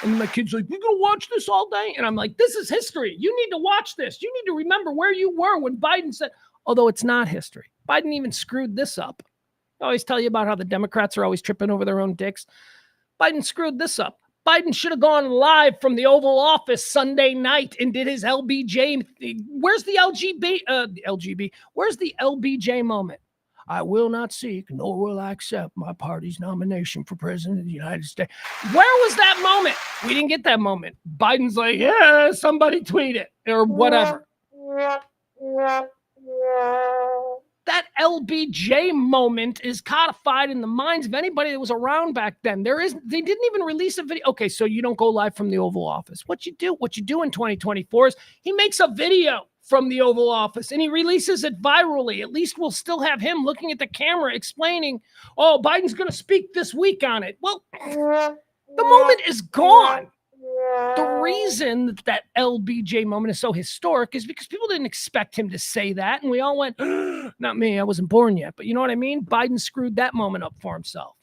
And my kid's like, you going to watch this all day? And I'm like, this is history. You need to watch this. You need to remember where you were when Biden said, although it's not history. Biden even screwed this up. I always tell you about how the Democrats are always tripping over their own dicks. Biden screwed this up. Biden should have gone live from the Oval Office Sunday night and did his LBJ. Where's the LGB? Where's the LBJ moment? I will not seek, nor will I accept my party's nomination for president of the United States. Where was that moment? We didn't get that moment. Biden's like, yeah, somebody tweet it or whatever. That LBJ moment is codified in the minds of anybody that was around back then. They didn't even release a video. Okay, so you don't go live from the Oval Office. What you do in 2024 is he makes a video from the Oval Office and he releases it virally. At least we'll still have him looking at the camera explaining, oh, Biden's going to speak this week on it. Well, the moment is gone. The reason that LBJ moment is so historic is because people didn't expect him to say that. And we all went, not me, I wasn't born yet. But you know what I mean? Biden screwed that moment up for himself,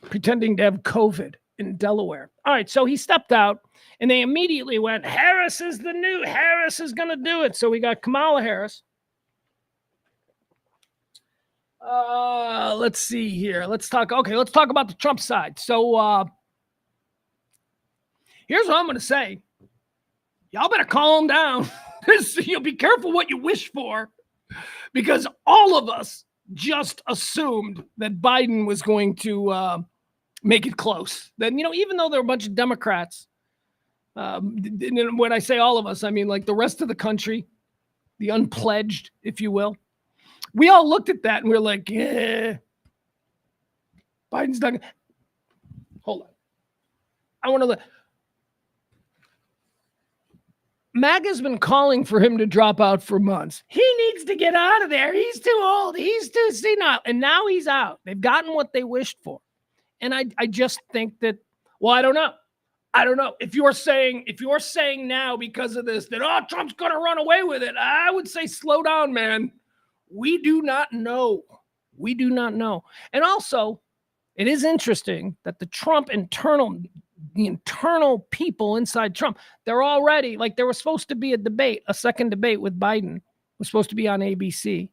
pretending to have COVID in Delaware. All right, so he stepped out and they immediately went, Harris is going to do it. So we got Kamala Harris. Let's see here. Let's talk about the Trump side. So, here's what I'm going to say. Y'all better calm down. You'll be careful what you wish for because all of us just assumed that Biden was going to make it close. Then, even though there were a bunch of Democrats And when I say all of us, I mean like the rest of the country, the unpledged, if you will. We all looked at that and we're like, yeah, Biden's done. Hold on. I want to let. MAGA's been calling for him to drop out for months. He needs to get out of there. He's too old. He's too senile. And now he's out. They've gotten what they wished for. And I just think that, well, I don't know. If you're saying now because of this that, Trump's going to run away with it, I would say slow down, man. We do not know. And also, it is interesting that the internal people inside Trump, they're already like, there was supposed to be a second debate with Biden. It was supposed to be on ABC.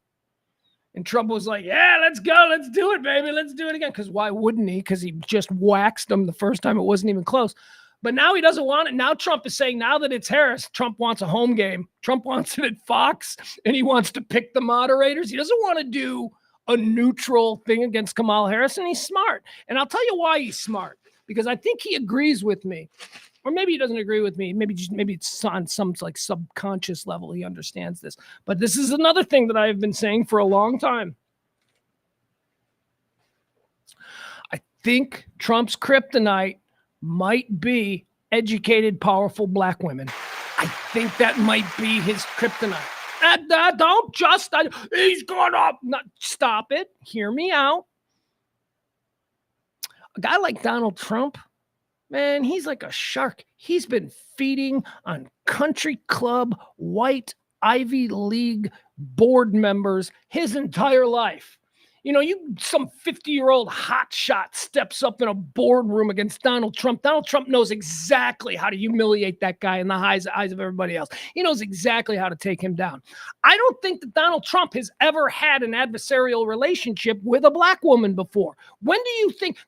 And Trump was like, yeah, let's go. Let's do it, baby. Let's do it again. Because why wouldn't he? Because he just waxed him the first time. It wasn't even close. But now he doesn't want it. Now Trump is saying, now that it's Harris, Trump wants a home game. Trump wants it at Fox, and he wants to pick the moderators. He doesn't want to do a neutral thing against Kamala Harris, and he's smart. And I'll tell you why he's smart. Because I think he agrees with me. Or maybe he doesn't agree with me. Maybe it's on some like subconscious level. He understands this. But this is another thing that I have been saying for a long time. I think Trump's kryptonite might be educated, powerful black women. I think that might be his kryptonite. He's gonna stop it. Hear me out. A guy like Donald Trump, man, he's like a shark. He's been feeding on country club, white Ivy League board members his entire life. Some 50-year-old hotshot steps up in a boardroom against Donald Trump. Donald Trump knows exactly how to humiliate that guy in the eyes of everybody else. He knows exactly how to take him down. I don't think that Donald Trump has ever had an adversarial relationship with a black woman before. Do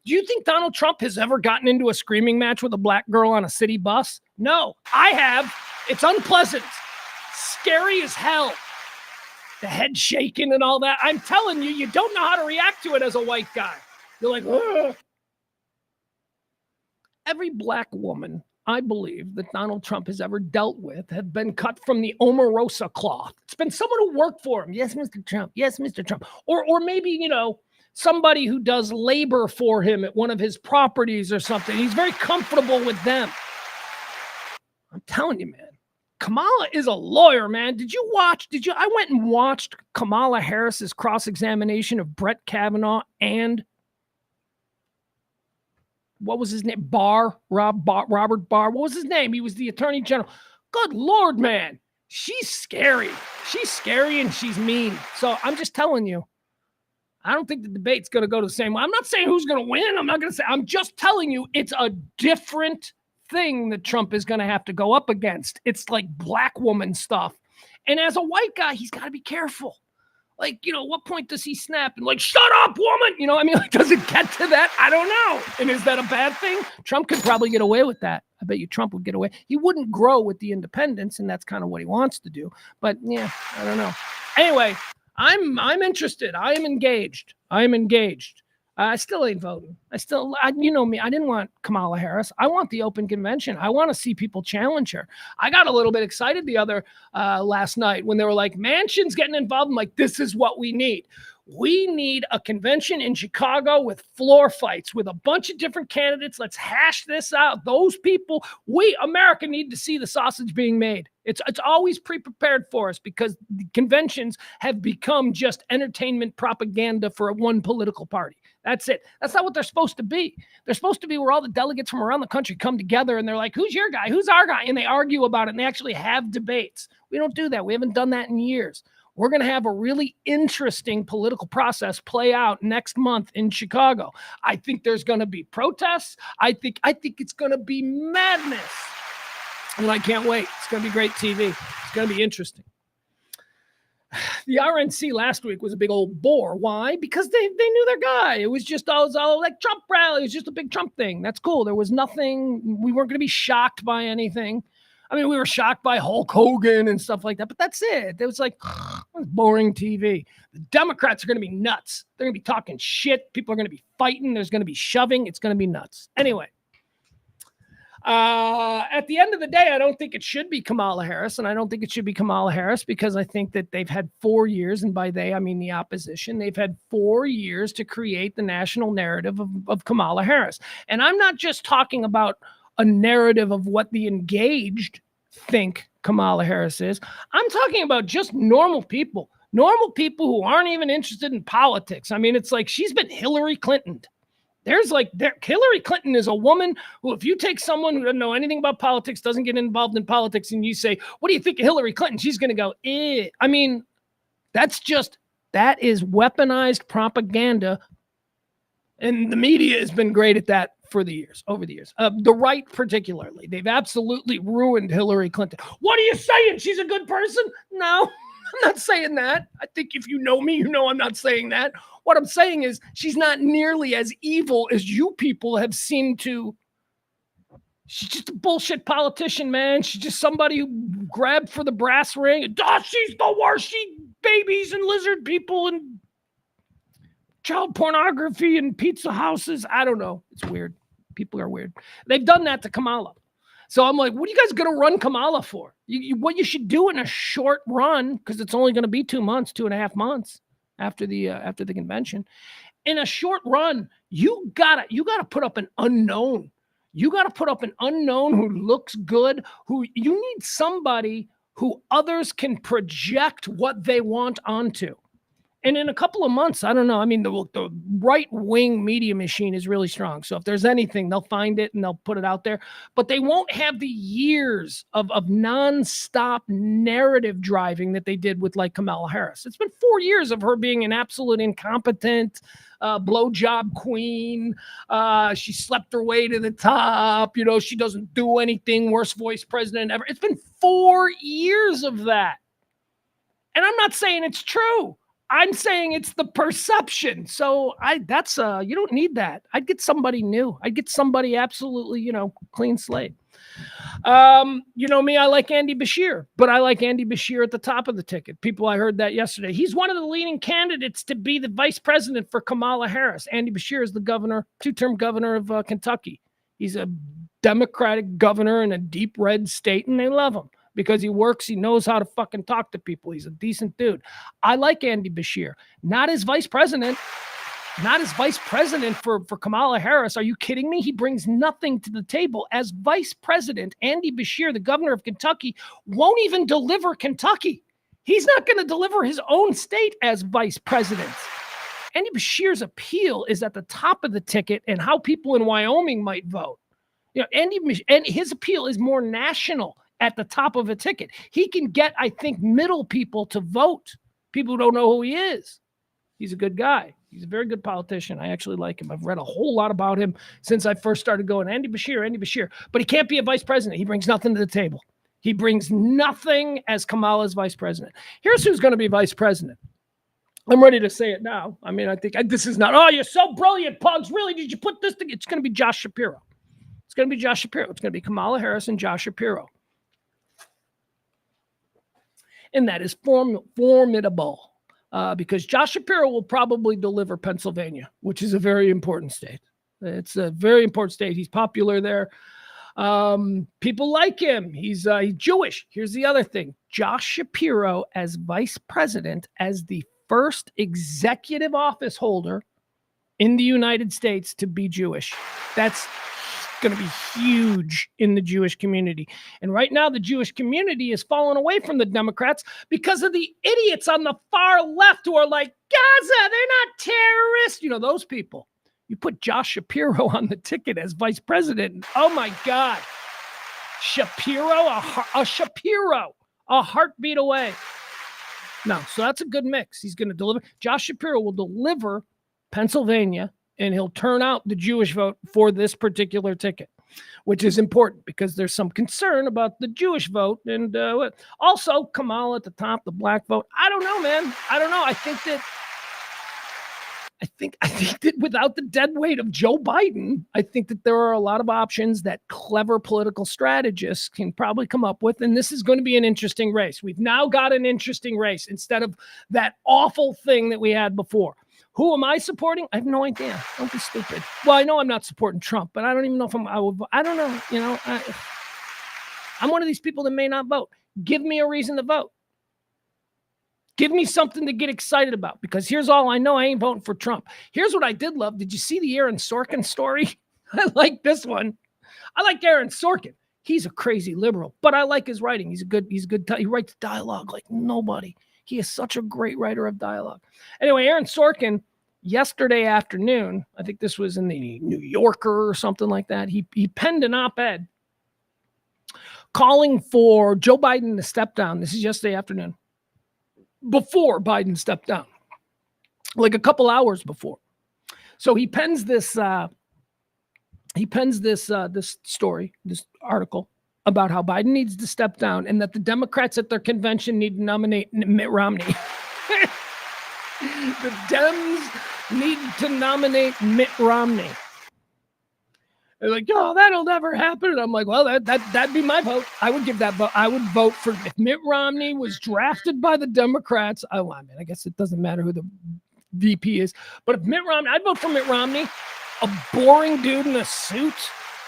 you think Donald Trump has ever gotten into a screaming match with a black girl on a city bus? No, I have. It's unpleasant. Scary as hell. The head shaking and all that. I'm telling you, you don't know how to react to it as a white guy. You're like, ugh. Every black woman, I believe, that Donald Trump has ever dealt with have been cut from the Omarosa cloth. It's been someone who worked for him. Yes, Mr. Trump. Yes, Mr. Trump. Or maybe, somebody who does labor for him at one of his properties or something. He's very comfortable with them. I'm telling you, man. Kamala is a lawyer, man. I went and watched Kamala Harris's cross-examination of Brett Kavanaugh and what was his name? Robert Barr. What was his name? He was the attorney general. Good Lord, man. She's scary. She's scary and she's mean. So I'm just telling you, I don't think the debate's going to go the same way. I'm not saying who's going to win. I'm just telling you it's a different thing that Trump is going to have to go up against. It's like black woman stuff. And as a white guy, he's got to be careful. Like, what point does he snap and like, shut up, woman? Does it get to that? I don't know. And is that a bad thing? Trump could probably get away with that. I bet you Trump would get away. He wouldn't grow with the independents, and that's kind of what he wants to do. But yeah, I don't know. Anyway, I'm interested. I am engaged. I still ain't voting. You know me. I didn't want Kamala Harris. I want the open convention. I want to see people challenge her. I got a little bit excited the other last night when they were like, Manchin's getting involved. I'm like, this is what we need. We need a convention in Chicago with floor fights with a bunch of different candidates. Let's hash this out. Those people, America, need to see the sausage being made. It's always pre-prepared for us because the conventions have become just entertainment propaganda for one political party. That's it. That's not what they're supposed to be. They're supposed to be where all the delegates from around the country come together and they're like, who's your guy? Who's our guy? And they argue about it and they actually have debates. We don't do that. We haven't done that in years. We're going to have a really interesting political process play out next month in Chicago. I think there's going to be protests. I think it's going to be madness. And I can't wait. It's going to be great TV. It's going to be interesting. The RNC last week was a big old bore. Why? Because they knew their guy. It was just all like Trump rally. It was just a big Trump thing. That's cool. There was nothing. We weren't going to be shocked by anything. I mean, we were shocked by Hulk Hogan and stuff like that, but that's it. It was like boring TV. The Democrats are going to be nuts. They're going to be talking shit. People are going to be fighting. There's going to be shoving. It's going to be nuts. Anyway, At the end of the day, I don't think it should be Kamala Harris, and I don't think it should be Kamala Harris because I think that they've had 4 years, and by they, I mean the opposition. They've had 4 years to create the national narrative of Kamala Harris. And I'm not just talking about a narrative of what the engaged think Kamala Harris is. I'm talking about just normal people who aren't even interested in politics. I mean, it's like she's been Hillary Clinton. Hillary Clinton is a woman who, if you take someone who doesn't know anything about politics, doesn't get involved in politics, and you say, what do you think of Hillary Clinton? She's going to go, eh. I mean, that is weaponized propaganda. And the media has been great at that over the years. The right particularly. They've absolutely ruined Hillary Clinton. What are you saying? She's a good person? No, I'm not saying that. I think if you know me, you know I'm not saying that. What I'm saying is she's not nearly as evil as you people have seemed to. She's just a bullshit politician, man. She's just somebody who grabbed for the brass ring. She's the worst. She babies and lizard people and child pornography and pizza houses. I don't know. It's weird. People are weird. They've done that to Kamala. So I'm like, what are you guys going to run Kamala for? What you should do in a short run, because it's only going to be 2 months, 2.5 months after the convention. In a short run, you gotta put up an unknown. You got to put up an unknown who looks good, who you need somebody who others can project what they want onto. And in a couple of months, I don't know. I mean, the right-wing media machine is really strong. So if there's anything, they'll find it and they'll put it out there. But they won't have the years of nonstop narrative driving that they did with, like, Kamala Harris. It's been 4 years of her being an absolute incompetent blowjob queen. She slept her way to the top. She doesn't do anything. Worst vice president ever. It's been 4 years of that. And I'm not saying it's true. I'm saying it's the perception. So you don't need that. I'd get somebody new. I'd get somebody absolutely, clean slate. Me, I like Andy Bashir, but I like Andy Bashir at the top of the ticket. I heard that yesterday. He's one of the leading candidates to be the vice president for Kamala Harris. Andy Bashir is the governor, 2-term governor of Kentucky. He's a Democratic governor in a deep red state, and they love him. Because he works, he knows how to fucking talk to people. He's a decent dude. I like Andy Bashir. Not as vice president. Not as vice president for Kamala Harris. Are you kidding me? He brings nothing to the table. As vice president, Andy Bashir, the governor of Kentucky, won't even deliver Kentucky. He's not going to deliver his own state as vice president. Andy Bashir's appeal is at the top of the ticket and how people in Wyoming might vote. And his appeal is more national. At the top of a ticket, he can get, I think, middle people to vote. People who don't know who he is. He's a good guy. He's a very good politician. I actually like him. I've read a whole lot about him since I first started going, Andy Bashir. But he can't be a vice president. He brings nothing to the table. He brings nothing as Kamala's vice president. Here's who's going to be vice president. I'm ready to say it now. I mean, I think this is not, you're so brilliant, Pugs. Really, did you put this thing? It's going to be Josh Shapiro. It's going to be Josh Shapiro. It's going to be Kamala Harris and Josh Shapiro. And that is formidable because Josh Shapiro will probably deliver Pennsylvania, which is a very important state. It's a very important state. He's popular there. People like him. He's Jewish. Here's the other thing. Josh Shapiro as vice president, as the first executive office holder in the United States to be Jewish. That's going to be huge in the Jewish community. And right now, the Jewish community is falling away from the Democrats because of the idiots on the far left who are like, Gaza, they're not terrorists. Those people. You put Josh Shapiro on the ticket as vice president. Oh, my God. Shapiro, a heartbeat away. No, so that's a good mix. He's going to deliver. Josh Shapiro will deliver Pennsylvania, and he'll turn out the Jewish vote for this particular ticket, which is important because there's some concern about the Jewish vote. And also Kamala at the top, the black vote. I don't know, man. I don't know. I think that without the dead weight of Joe Biden, I think that there are a lot of options that clever political strategists can probably come up with. And this is going to be an interesting race. We've now got an interesting race instead of that awful thing that we had before. Who am I supporting? I have no idea. Don't be stupid. Well, I know I'm not supporting Trump, but I don't even know if I don't know. You know, I'm one of these people that may not vote. Give me a reason to vote. Give me something to get excited about, because here's all I know. I ain't voting for Trump. Here's what I did love. Did you see the Aaron Sorkin story? I like this one. I like Aaron Sorkin. He's a crazy liberal, but I like his writing. He's good. He writes dialogue like nobody. He is such a great writer of dialogue. Anyway, Aaron Sorkin, yesterday afternoon, I think this was in the New Yorker or something like that, he penned an op-ed calling for Joe Biden to step down. This is yesterday afternoon, before Biden stepped down, like a couple hours before. So he pens this this story, this article about how Biden needs to step down and that the Democrats at their convention need to nominate Mitt Romney. The Dems need to nominate Mitt Romney. They're like, oh, that'll never happen. And I'm like, well, that'd be my vote. I would give that vote. I would vote for, if Mitt Romney was drafted by the Democrats. I mean, I guess it doesn't matter who the VP is, but if Mitt Romney, I'd vote for Mitt Romney, a boring dude in a suit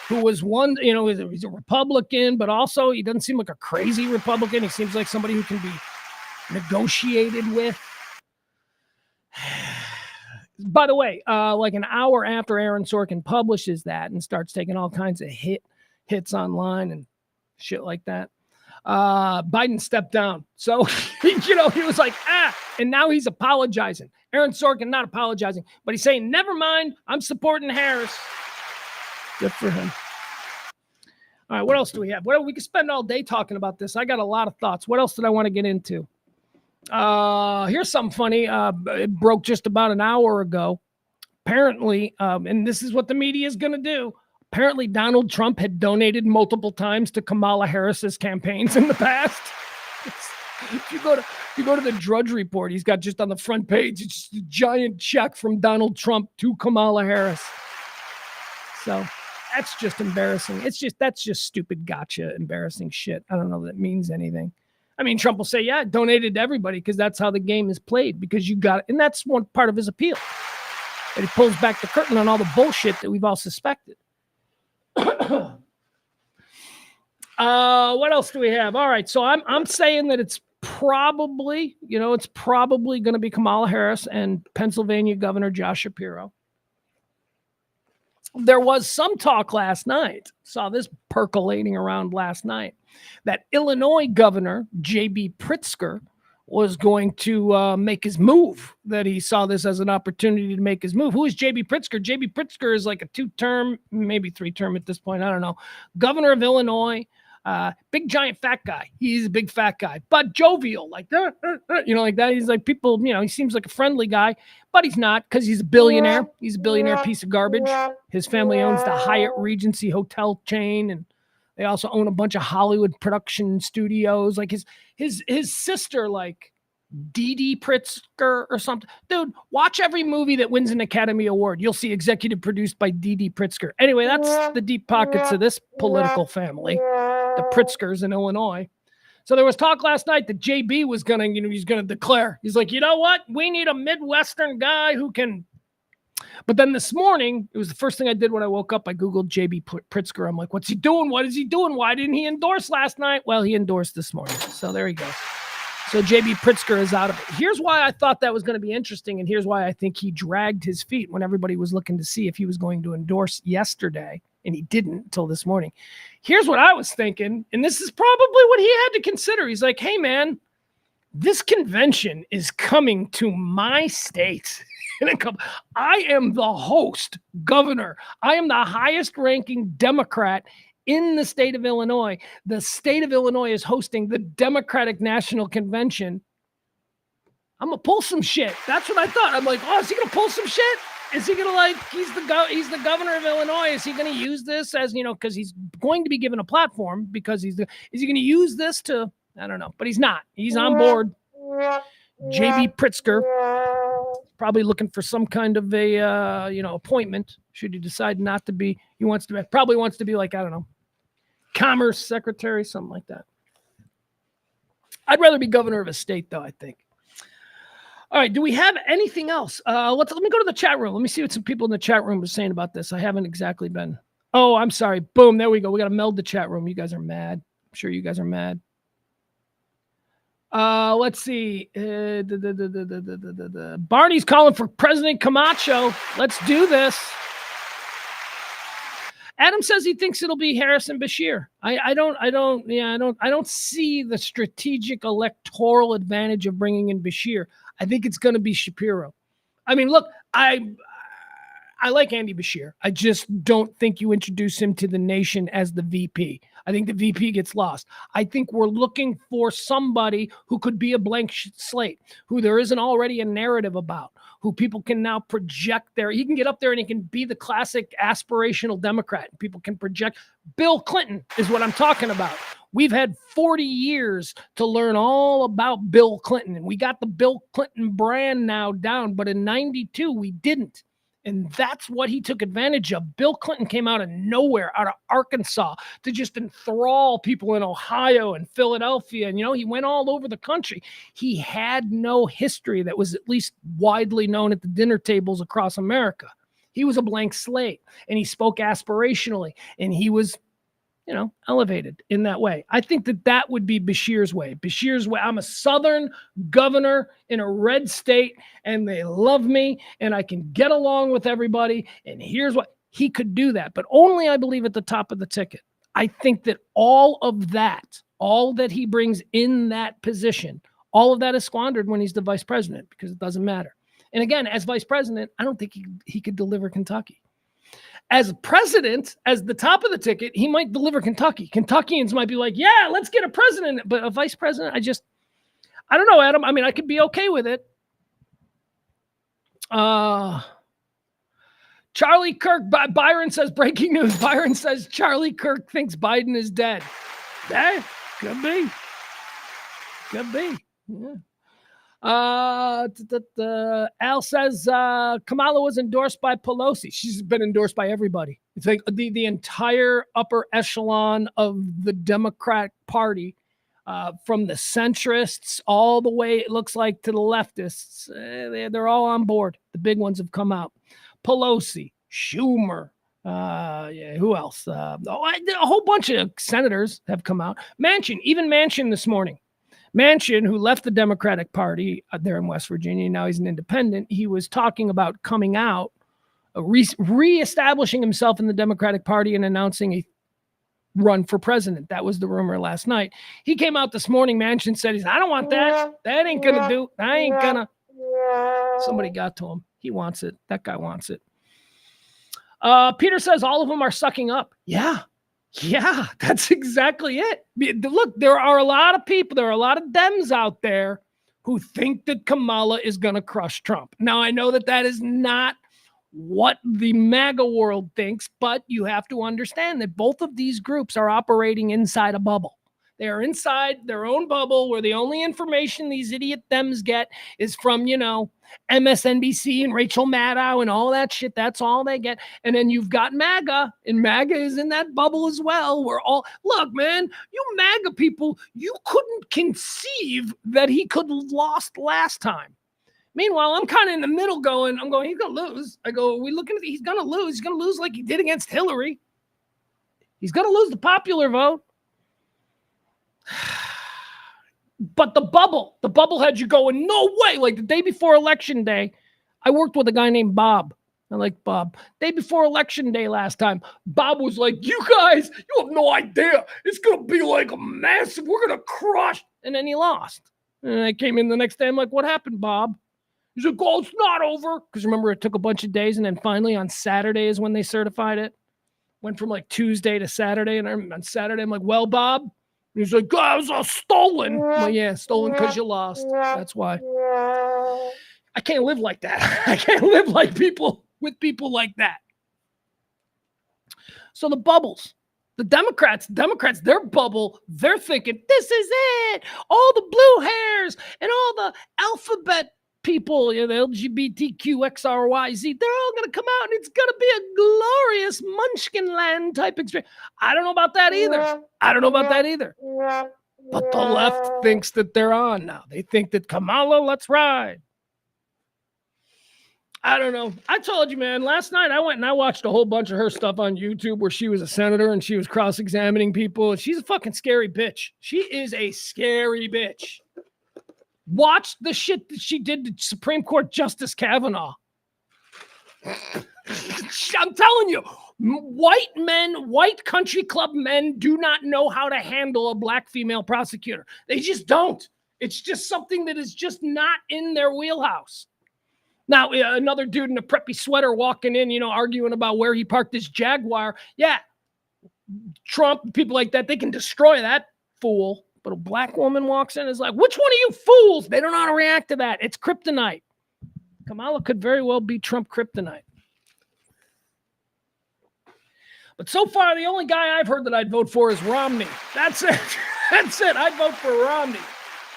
who was one, you know, he's a Republican, but also he doesn't seem like a crazy Republican. He seems like somebody who can be negotiated with. By the way, like an hour after Aaron Sorkin publishes that and starts taking all kinds of hits online and shit like that, Biden stepped down. So, you know, he was like, and now he's apologizing. Aaron Sorkin not apologizing, but he's saying, never mind, I'm supporting Harris. Good for him. All right, what else do we have? Well, we could spend all day talking about this. I got a lot of thoughts. What else did I want to get into? Here's something funny. It broke just about an hour ago. Apparently, and this is what the media is going to do. Apparently, Donald Trump had donated multiple times to Kamala Harris's campaigns in the past. If you go to the Drudge Report, he's got just on the front page, it's just a giant check from Donald Trump to Kamala Harris. So that's just embarrassing. That's just stupid gotcha, embarrassing shit. I don't know if that means anything. I mean, Trump will say, yeah, donated to everybody because that's how the game is played, because you got it. And that's one part of his appeal. And he pulls back the curtain on all the bullshit that we've all suspected. What else do we have? All right. So I'm saying that it's probably going to be Kamala Harris and Pennsylvania Governor Josh Shapiro. There was some talk last night, saw this percolating around last night, that Illinois Governor J.B. Pritzker was going to make his move, that he saw this as an opportunity to make his move. Who is J.B. Pritzker? J.B. Pritzker is like a 2-term, maybe 3-term at this point, I don't know, governor of Illinois. Big giant fat guy. He's a big fat guy, but jovial, like that, like that. He's like people, he seems like a friendly guy, but he's not, because he's a billionaire. He's a billionaire piece of garbage. His family owns the Hyatt Regency hotel chain, and they also own a bunch of Hollywood production studios. Like his sister, like Dee Pritzker or something. Dude, watch every movie that wins an Academy Award. You'll see executive produced by Dee Pritzker. Anyway, that's the deep pockets of this political family, the Pritzkers in Illinois. So there was talk last night that JB was he's going to declare. He's like, you know what? We need a Midwestern guy who can. But then this morning, it was the first thing I did when I woke up. I Googled JB Pritzker. I'm like, what's he doing? What is he doing? Why didn't he endorse last night? Well, he endorsed this morning. So there he goes. So J.B. Pritzker is out of it. Here's why I thought that was going to be interesting, and here's why I think he dragged his feet when everybody was looking to see if he was going to endorse yesterday, and he didn't until this morning. Here's what I was thinking, and this is probably what he had to consider. He's like, hey, man, this convention is coming to my state. I am the host governor. I am the highest-ranking Democrat in the state of Illinois. The state of Illinois is hosting the Democratic National Convention. I'm going to pull some shit. That's what I thought. I'm like, oh, is he going to pull some shit? Is he going to he's the governor of Illinois. Is he going to use this as, because he's going to be given a platform, because is he going to use this to, I don't know, but he's not. He's on board. J.B. Pritzker, probably looking for some kind of a, appointment. Should he decide not to be, probably wants to be like, I don't know, Commerce Secretary, something like that. I'd rather be governor of a state, though, I think. All right. Do we have anything else? Let me go to the chat room. Let me see what some people in the chat room were saying about this. I haven't exactly been. Oh, I'm sorry. Boom. There we go. We got to meld the chat room. You guys are mad. I'm sure you guys are mad. Let's see. Barney's calling for President Camacho. Let's do this. Adam says he thinks it'll be Harris and Bashir. I don't see the strategic electoral advantage of bringing in Bashir. I think it's going to be Shapiro. I mean, look, I like Andy Bashir. I just don't think you introduce him to the nation as the VP. I think the VP gets lost. I think we're looking for somebody who could be a blank slate, who there isn't already a narrative about, who people can now project there. He can get up there and he can be the classic aspirational Democrat. People can project. Bill Clinton is what I'm talking about. We've had 40 years to learn all about Bill Clinton, and we got the Bill Clinton brand now down, but in 92, we didn't. And that's what he took advantage of. Bill Clinton came out of nowhere, out of Arkansas, to just enthrall people in Ohio and Philadelphia. And, he went all over the country. He had no history that was at least widely known at the dinner tables across America. He was a blank slate, and he spoke aspirationally, and he was elevated in that way. I think that would be Bashir's way. Bashir's way. I'm a Southern governor in a red state, and they love me, and I can get along with everybody. And here's what he could do that, but only, I believe, at the top of the ticket. I think that all that he brings in that position, all of that is squandered when he's the vice president, because it doesn't matter. And again, as vice president, I don't think he could deliver Kentucky. As president, as the top of the ticket, he might deliver Kentucky. Kentuckians might be like, yeah, let's get a president. But a vice president, I don't know, Adam. I mean, I could be okay with it. Charlie Kirk, Byron says, breaking news. Byron says Charlie Kirk thinks Biden is dead. Hey, could be. Could be. Yeah. Al says Kamala was endorsed by Pelosi. She's been endorsed by everybody. It's like the entire upper echelon of the Democratic Party, from the centrists all the way, it looks like, to the leftists. They're all on board. The big ones have come out. Pelosi, Schumer, who else? A whole bunch of senators have come out. Manchin this morning. Manchin, who left the Democratic Party there in West Virginia, now he's an independent. He was talking about coming out, reestablishing himself in the Democratic Party and announcing a run for president. That was the rumor last night. He came out this morning. Manchin said, I don't want that. That ain't going to do. I ain't going to. Somebody got to him. He wants it. That guy wants it. Peter says all of them are sucking up. Yeah, that's exactly it. Look, there are a lot of people, there are a lot of Dems out there who think that Kamala is going to crush Trump. Now, I know that is not what the MAGA world thinks, but you have to understand that both of these groups are operating inside a bubble. They are inside their own bubble where the only information these idiot Dems get is from, MSNBC and Rachel Maddow and all that shit. That's all they get. And then you've got MAGA, and MAGA is in that bubble as well. Look, man, you MAGA people, you couldn't conceive that he could have lost last time. Meanwhile, I'm kind of in the middle going, he's going to lose. I go, he's going to lose. He's going to lose like he did against Hillary. He's going to lose the popular vote. But the bubble had you going, no way. Like the day before election day, I worked with a guy named Bob. I like Bob. Day before election day last time, Bob was like, you guys, you have no idea. It's going to be like a massive, we're going to crush. And then he lost. And I came in the next day. I'm like, what happened, Bob? He's like, oh, it's not over. Because remember, it took a bunch of days. And then finally on Saturday is when they certified it. Went from like Tuesday to Saturday. And on Saturday, I'm like, well, Bob. He's like, oh, I was all stolen. Well, yeah, stolen because you lost. That's why. I can't live like that. I can't live like people with people like that. So the bubbles, the Democrats, their bubble, they're thinking, this is it. All the blue hairs and all the alphabet people, the LGBTQXRYZ, they're all going to come out and it's going to be a glorious Munchkin land type experience. I don't know about that either. But the left thinks that they're on now. They think that Kamala, let's ride. I don't know. I told you, man, last night I went and I watched a whole bunch of her stuff on YouTube where she was a senator and she was cross-examining people. She's a fucking scary bitch. She is a scary bitch. Watch the shit that she did to Supreme Court Justice Kavanaugh. I'm telling you, white country club men do not know how to handle a black female prosecutor. They just don't. It's just something that is just not in their wheelhouse. Now, another dude in a preppy sweater walking in, arguing about where he parked his Jaguar. Yeah, Trump, people like that, they can destroy that fool. But a black woman walks in and is like, which one of you fools? They don't know how to react to that. It's kryptonite. Kamala could very well be Trump kryptonite. But so far, the only guy I've heard that I'd vote for is Romney. That's it. That's it. I'd vote for Romney.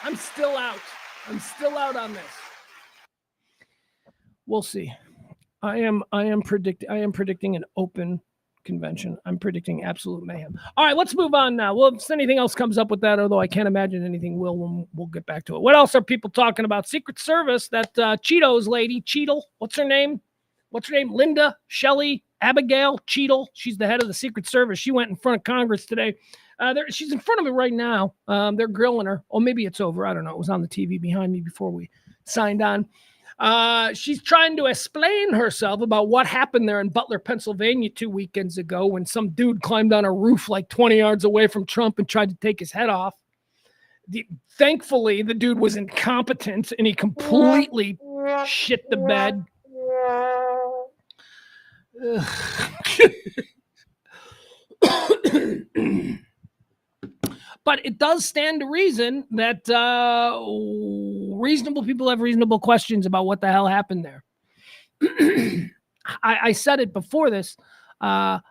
I'm still out. I'm still out on this. We'll see. I am predicting an open convention. I'm predicting absolute mayhem. All right, let's move on now. Well, if anything else comes up with that, although I can't imagine anything will, we'll get back to it. What else are people talking about? Secret Service, that Cheetos lady, Cheetle, what's her name? Linda, Shelley, Abigail Cheetle. She's the head of the Secret Service. She went in front of Congress today. She's in front of it right now. They're grilling her. Oh, maybe it's over. I don't know. It was on the TV behind me before we signed on. She's trying to explain herself about what happened there in Butler, Pennsylvania 2 weekends ago when some dude climbed on a roof like 20 yards away from Trump and tried to take his head off. Thankfully, the dude was incompetent and he completely shit the bed. But it does stand to reason that reasonable people have reasonable questions about what the hell happened there. I said it before this. The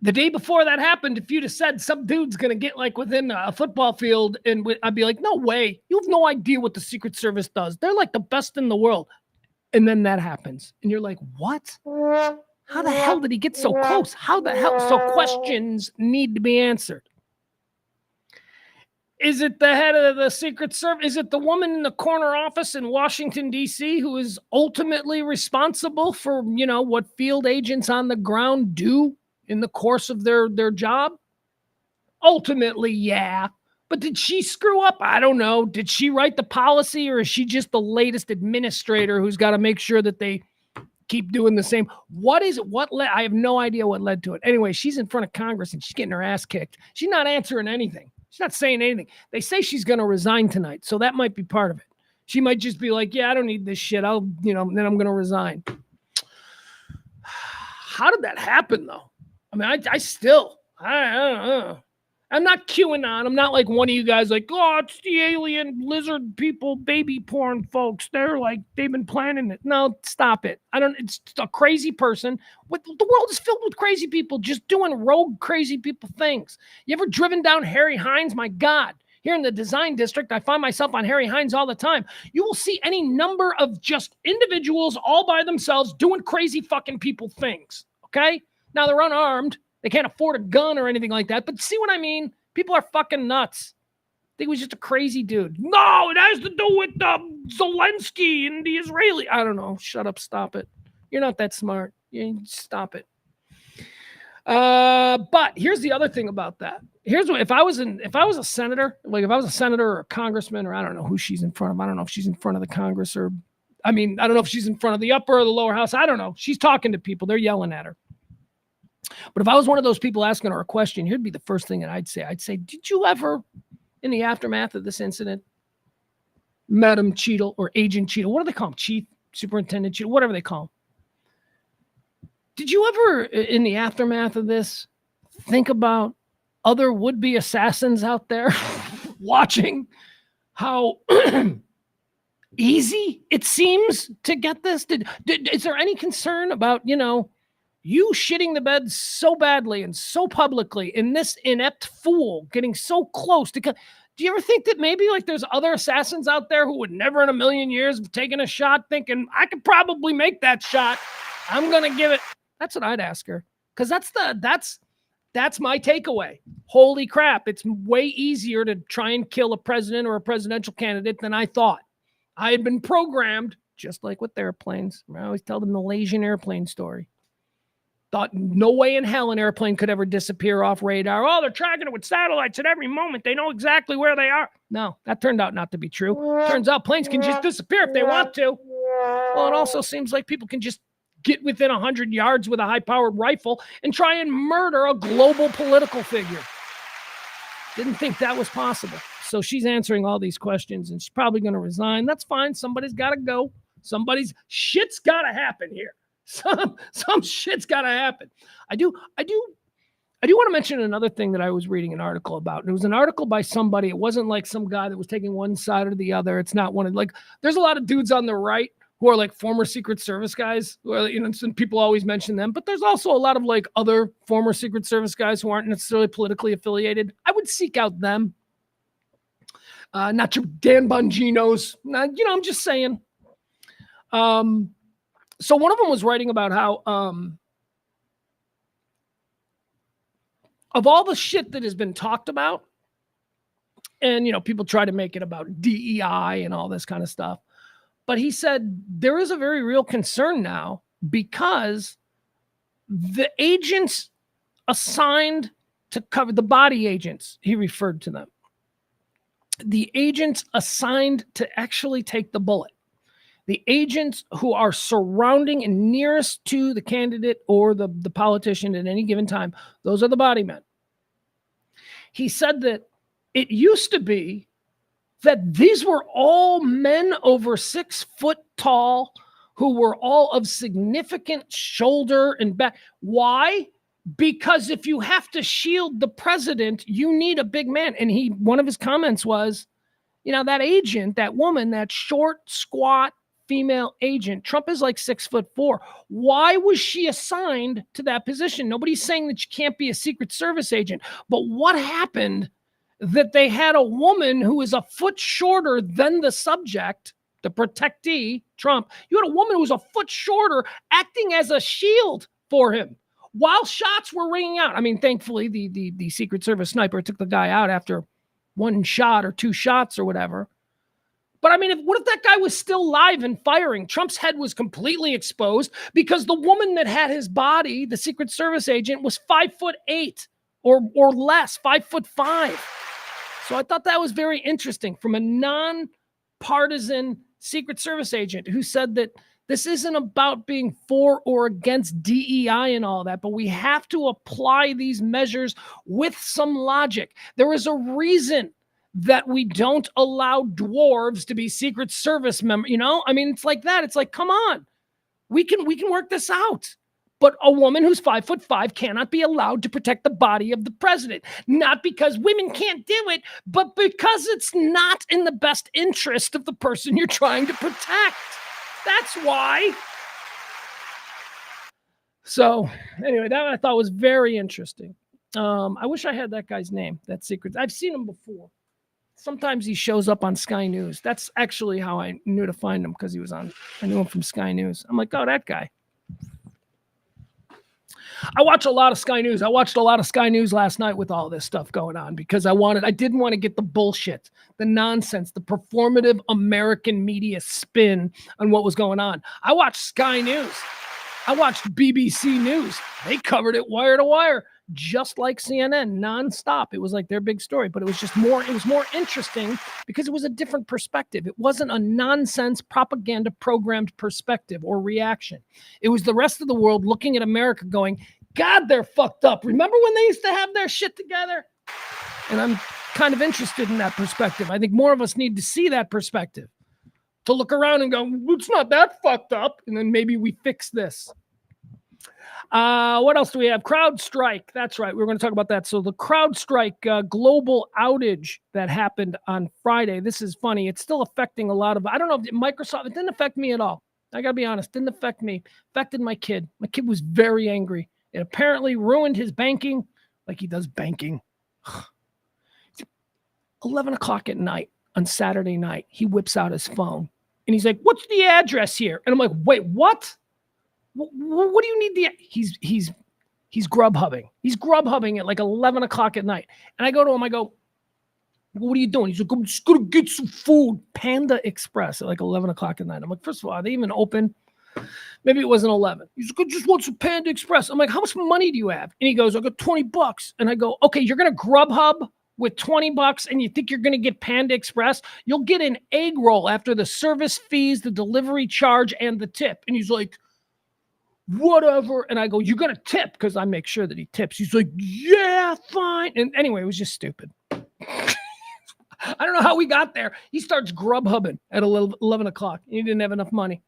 day before that happened, if you'd have said some dude's going to get like within a football field, and I'd be like, no way. You have no idea what the Secret Service does. They're like the best in the world. And then that happens. And you're like, what? How the hell did he get so close? How the hell? So questions need to be answered. Is it the head of the Secret Service? Is it the woman in the corner office in Washington, D.C., who is ultimately responsible for, what field agents on the ground do in the course of their job? Ultimately, yeah. But did she screw up? I don't know. Did she write the policy, or is she just the latest administrator who's got to make sure that they keep doing the same? What is it? I have no idea what led to it. Anyway, she's in front of Congress and she's getting her ass kicked. She's not answering anything. She's not saying anything. They say she's going to resign tonight, so that might be part of it. She might just be like, yeah, I don't need this shit. Then I'm going to resign. How did that happen, though? I mean, I don't know. I'm not QAnon. I'm not like one of you guys like, oh, it's the alien lizard people, baby porn folks. They've been planning it. No, stop it. It's a crazy person. The world is filled with crazy people just doing rogue crazy people things. You ever driven down Harry Hines? My God. Here in the design district, I find myself on Harry Hines all the time. You will see any number of just individuals all by themselves doing crazy fucking people things. Okay? Now they're unarmed. They can't afford a gun or anything like that. But see what I mean? People are fucking nuts. I think he was just a crazy dude. No, it has to do with Zelensky and the Israeli. I don't know. Shut up. Stop it. You're not that smart. Stop it. But here's the other thing about that. Here's what if I was a senator, like if I was a senator or a congressman, or I don't know who she's in front of. I don't know if she's in front of the Congress I don't know if she's in front of the upper or the lower house. I don't know. She's talking to people. They're yelling at her. But if I was one of those people asking her a question, here'd be the first thing that I'd say. I'd say, did you ever, in the aftermath of this incident, Madam Cheetle or Agent Cheetle, what do they call him? Chief Superintendent Cheetle, whatever they call him. Did you ever, in the aftermath of this, think about other would-be assassins out there watching how easy it seems to get this? Is there any concern about, you shitting the bed so badly and so publicly, and this inept fool getting so close to... Do you ever think that maybe there's other assassins out there who would never in a million years have taken a shot thinking, I could probably make that shot. I'm going to give it... That's what I'd ask her. Because that's my takeaway. Holy crap. It's way easier to try and kill a president or a presidential candidate than I thought. I had been programmed just like with airplanes. I always tell the Malaysian airplane story. Thought no way in hell an airplane could ever disappear off radar. Oh, they're tracking it with satellites at every moment. They know exactly where they are. No, that turned out not to be true. Turns out planes can just disappear if they want to. Well, it also seems like people can just get within 100 yards with a high-powered rifle and try and murder a global political figure. Didn't think that was possible. So she's answering all these questions, and she's probably going to resign. That's fine. Somebody's got to go. Somebody's shit's got to happen here. Some shit's got to happen. I do want to mention another thing that I was reading an article about. And it was an article by somebody. It wasn't like some guy that was taking one side or the other. It's not one of like, there's a lot of dudes on the right who are like former Secret Service guys, who are, and people always mention them, but there's also a lot of like other former Secret Service guys who aren't necessarily politically affiliated. I would seek out them. Not your Dan Bongino's, I'm just saying. So one of them was writing about how, of all the shit that has been talked about, and, people try to make it about DEI and all this kind of stuff. But he said there is a very real concern now because the agents assigned to cover the body agents, he referred to them, the agents assigned to actually take the bullet, the agents who are surrounding and nearest to the candidate or the politician at any given time, those are the body men. He said that it used to be that these were all men over 6 foot tall who were all of significant shoulder and back. Why? Because if you have to shield the president, you need a big man. And one of his comments was, that agent, that woman, that short, squat female agent, Trump is like 6'4". Why was she assigned to that position? Nobody's saying that she can't be a Secret Service agent, but what happened that they had a woman who is a foot shorter than the subject, the protectee, Trump. You had a woman who was a foot shorter acting as a shield for him while shots were ringing out. I mean, thankfully, the Secret Service sniper took the guy out after 1 shot or 2 shots or whatever. But I mean, what if that guy was still live and firing? Trump's head was completely exposed because the woman that had his body, the Secret Service agent, was 5'8" or less, 5'5". So I thought that was very interesting from a non-partisan Secret Service agent who said that this isn't about being for or against DEI and all that, but we have to apply these measures with some logic. There is a reason that we don't allow dwarves to be Secret Service members. I mean, it's like that. It's like, come on, we can work this out. But a woman who's 5'5" cannot be allowed to protect the body of the president. Not because women can't do it, but because it's not in the best interest of the person you're trying to protect. That's why. So anyway, that I thought was very interesting. I wish I had that guy's name, that secret. I've seen him before. Sometimes he shows up on Sky News. That's actually how I knew to find him, because I knew him from Sky News. I'm like, oh, that guy. I watch a lot of Sky News. I watched a lot of Sky News last night with all this stuff going on because I didn't want to get the bullshit, the nonsense, the performative American media spin on what was going on. I watched Sky News. I watched BBC News. They covered it wire to wire, just like CNN, nonstop. It was like their big story, but it was more interesting because it was a different perspective. It wasn't a nonsense propaganda programmed perspective or reaction. It was the rest of the world looking at America going, God, they're fucked up. Remember when they used to have their shit together? And I'm kind of interested in that perspective. I think more of us need to see that perspective, to look around and go, it's not that fucked up. And then maybe we fix this. What else do we have? CrowdStrike. That's right. We're going to talk about that. So the CrowdStrike global outage that happened on Friday. This is funny. It's still affecting a lot of, I don't know, Microsoft. It didn't affect me at all. I got to be honest. Didn't affect me. Affected my kid. My kid was very angry. It apparently ruined his banking, like he does banking. 11 o'clock at night on Saturday night, he whips out his phone and he's like, what's the address here? And I'm like, wait, what? What do you need he's Grubhubbing. He's Grubhubbing at like 11 o'clock at night. And I go to him, I go, I go, what are you doing? He's like, I'm just going to get some food. Panda Express at like 11 o'clock at night. I'm like, first of all, are they even open? Maybe it wasn't 11. He's like, I just want some Panda Express. I'm like, how much money do you have? And he goes, I got $20. And I go, okay, you're going to Grubhub with $20 and you think you're going to get Panda Express? You'll get an egg roll after the service fees, the delivery charge, and the tip. And he's like, whatever. And I go, you're going to tip? Because I make sure that he tips. He's like, yeah, fine. And anyway, it was just stupid. I don't know how we got there. He starts Grubhubbing at 11 o'clock. He didn't have enough money.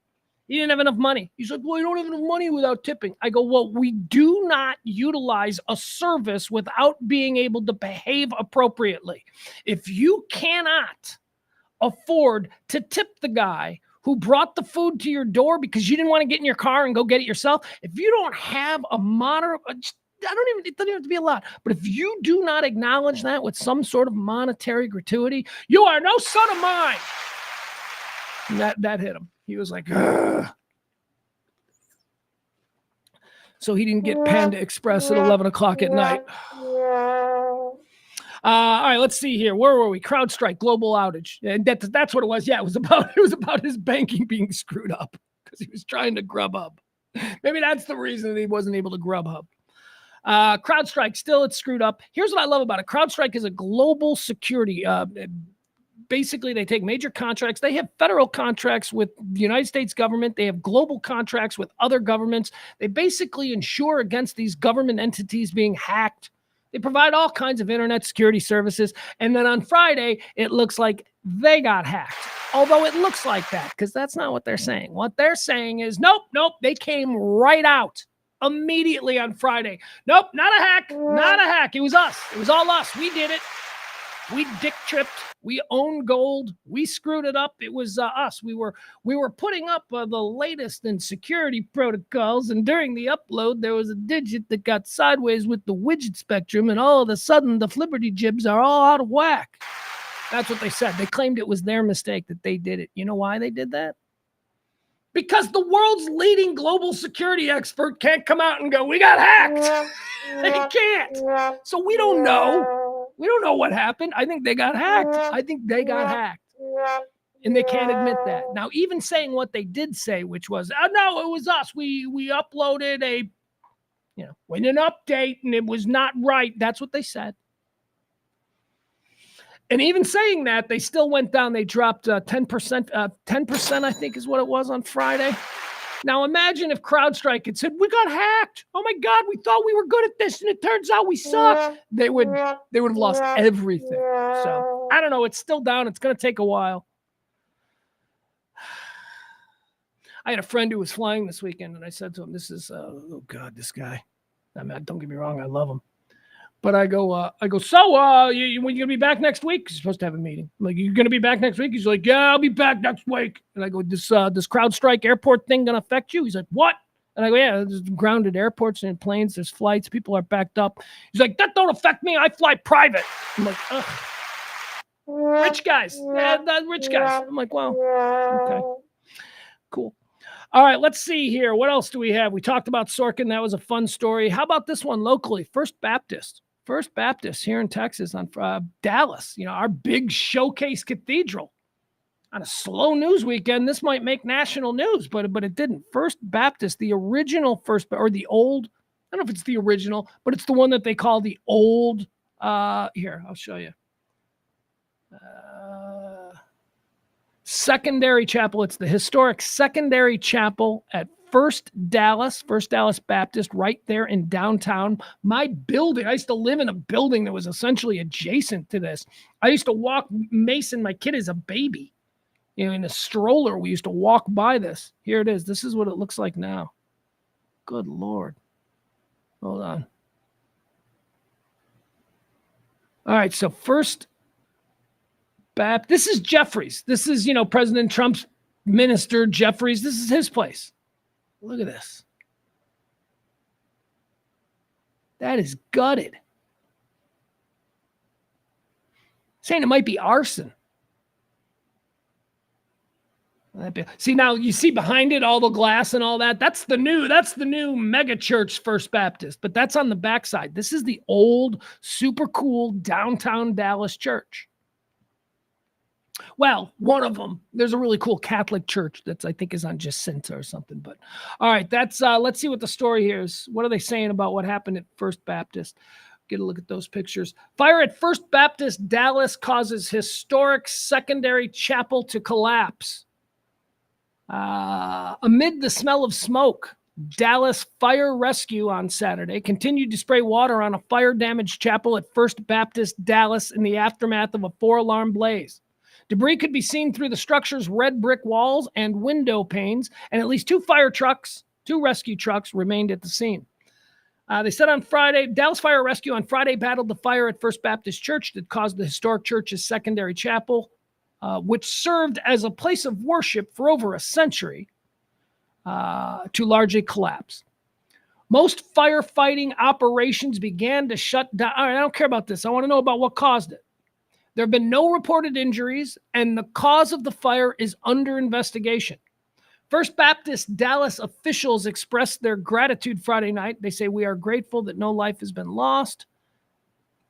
He's like, well, you don't have enough money without tipping. I go, well, we do not utilize a service without being able to behave appropriately. If you cannot afford to tip the guy who brought the food to your door because you didn't want to get in your car and go get it yourself, if you don't have a moderate, it doesn't have to be a lot, but if you do not acknowledge that with some sort of monetary gratuity, you are no son of mine. And that hit him. He was like, ugh. So he didn't get Panda Express at 11 o'clock at night. All right, let's see here. Where were we? CrowdStrike, global outage. And that's what it was. Yeah, it was about his banking being screwed up because he was trying to Grubhub. Maybe that's the reason that he wasn't able to Grubhub. CrowdStrike, still it's screwed up. Here's what I love about it. CrowdStrike is a global security. Basically, they take major contracts. They have federal contracts with the United States government. They have global contracts with other governments. They basically insure against these government entities being hacked. They provide all kinds of internet security services. And then on Friday, it looks like they got hacked. Although it looks like that, because that's not what they're saying. What they're saying is, nope, they came right out immediately on Friday. Nope, not a hack. It was us. It was all us. We did it. We dick tripped. We own gold. We screwed it up. It was us. We were putting up the latest in security protocols, and during the upload, there was a digit that got sideways with the widget spectrum, and all of a sudden, the Flibberty jibs are all out of whack. That's what they said. They claimed it was their mistake that they did it. You know why they did that? Because the world's leading global security expert can't come out and go, we got hacked. They can't. So we don't know. We don't know what happened. I think they got hacked. And they can't admit that. Now, even saying what they did say, which was, oh, no, it was us. We uploaded with an update and it was not right. That's what they said. And even saying that, they still went down. They dropped 10%. 10%, I think, is what it was on Friday. Now, imagine if CrowdStrike had said, we got hacked. Oh, my God, we thought we were good at this, and it turns out we suck. They would have lost everything. So, I don't know. It's still down. It's going to take a while. I had a friend who was flying this weekend, and I said to him, this is, oh, God, this guy. I mean, don't get me wrong. I love him. But I go, so when you going to be back next week? He's supposed to have a meeting. I'm like, you going to be back next week? He's like, yeah, I'll be back next week. And I go, this CrowdStrike airport thing going to affect you? He's like, what? And I go, yeah, there's grounded airports and planes. There's flights. People are backed up. He's like, that don't affect me. I fly private. I'm like, ugh. Rich guys. Yeah, rich guys. I'm like, well, okay. Cool. All right, let's see here. What else do we have? We talked about Sorkin. That was a fun story. How about this one locally? First Baptist here in Texas on Dallas, our big showcase cathedral. On a slow news weekend, this might make national news, but it didn't. First Baptist, the original or the old, I don't know if it's the original, but it's the one that they call the old, here, I'll show you. Secondary Chapel. It's the historic Secondary Chapel at First Dallas Baptist, right there in downtown. My building, I used to live in a building that was essentially adjacent to this. I used to walk Mason, my kid, as a baby, in a stroller. We used to walk by this. Here it is. This is what it looks like now. Good Lord. Hold on. All right, so First Baptist. This is Jeffries. This is, President Trump's minister, Jeffries. This is his place. Look at this. That is gutted. Saying it might be arson. See, now you see behind it all the glass and all that. That's the new mega church First Baptist, but that's on the backside. This is the old, super cool downtown Dallas church. Well, one of them. There's a really cool Catholic church that's I think is on Jacinta or something. But all right, that's let's see what the story here is. What are they saying about what happened at First Baptist? Get a look at those pictures. Fire at First Baptist Dallas causes historic secondary chapel to collapse. Amid the smell of smoke, Dallas Fire Rescue on Saturday continued to spray water on a fire-damaged chapel at First Baptist Dallas in the aftermath of a 4-alarm blaze. Debris could be seen through the structure's red brick walls and window panes, and at least 2 rescue trucks remained at the scene. They said on Friday, Dallas Fire Rescue on Friday battled the fire at First Baptist Church that caused the historic church's secondary chapel, which served as a place of worship for over a century, to largely collapse. Most firefighting operations began to shut down. All right, I don't care about this. I want to know about what caused it. There have been no reported injuries, and the cause of the fire is under investigation. First Baptist Dallas officials expressed their gratitude Friday night. They say, "We are grateful that no life has been lost."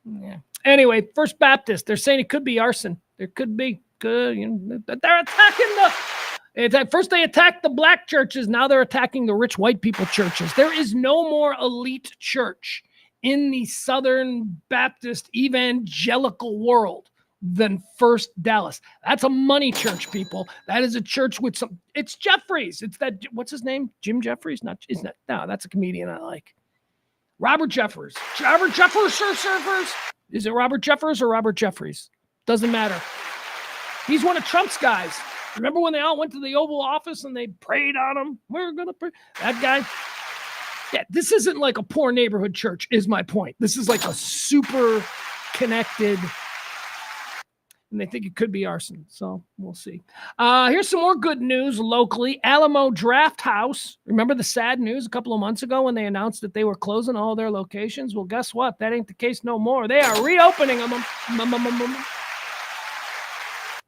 Yeah. Anyway, First Baptist, they're saying it could be arson. There could be. They're attacking first they attacked the black churches. Now they're attacking the rich white people churches. There is no more elite church in the Southern Baptist evangelical world than First Dallas. That's a money church, people. That is a church with some. It's Jeffries. It's that. What's his name? Jim Jeffries? Not. Isn't that? No, that's a comedian I like. Robert Jeffers. Robert Jeffers, surfers. Is it Robert Jeffers or Robert Jeffries? Doesn't matter. He's one of Trump's guys. Remember when they all went to the Oval Office and they prayed on him? We're gonna pray. That guy. Yeah, this isn't like a poor neighborhood church. Is my point. This is like a super connected. And they think it could be arson. So we'll see. Here's some more good news locally. Alamo Draft House. Remember the sad news a couple of months ago when they announced that they were closing all their locations? Well, guess what? That ain't the case no more. They are reopening them.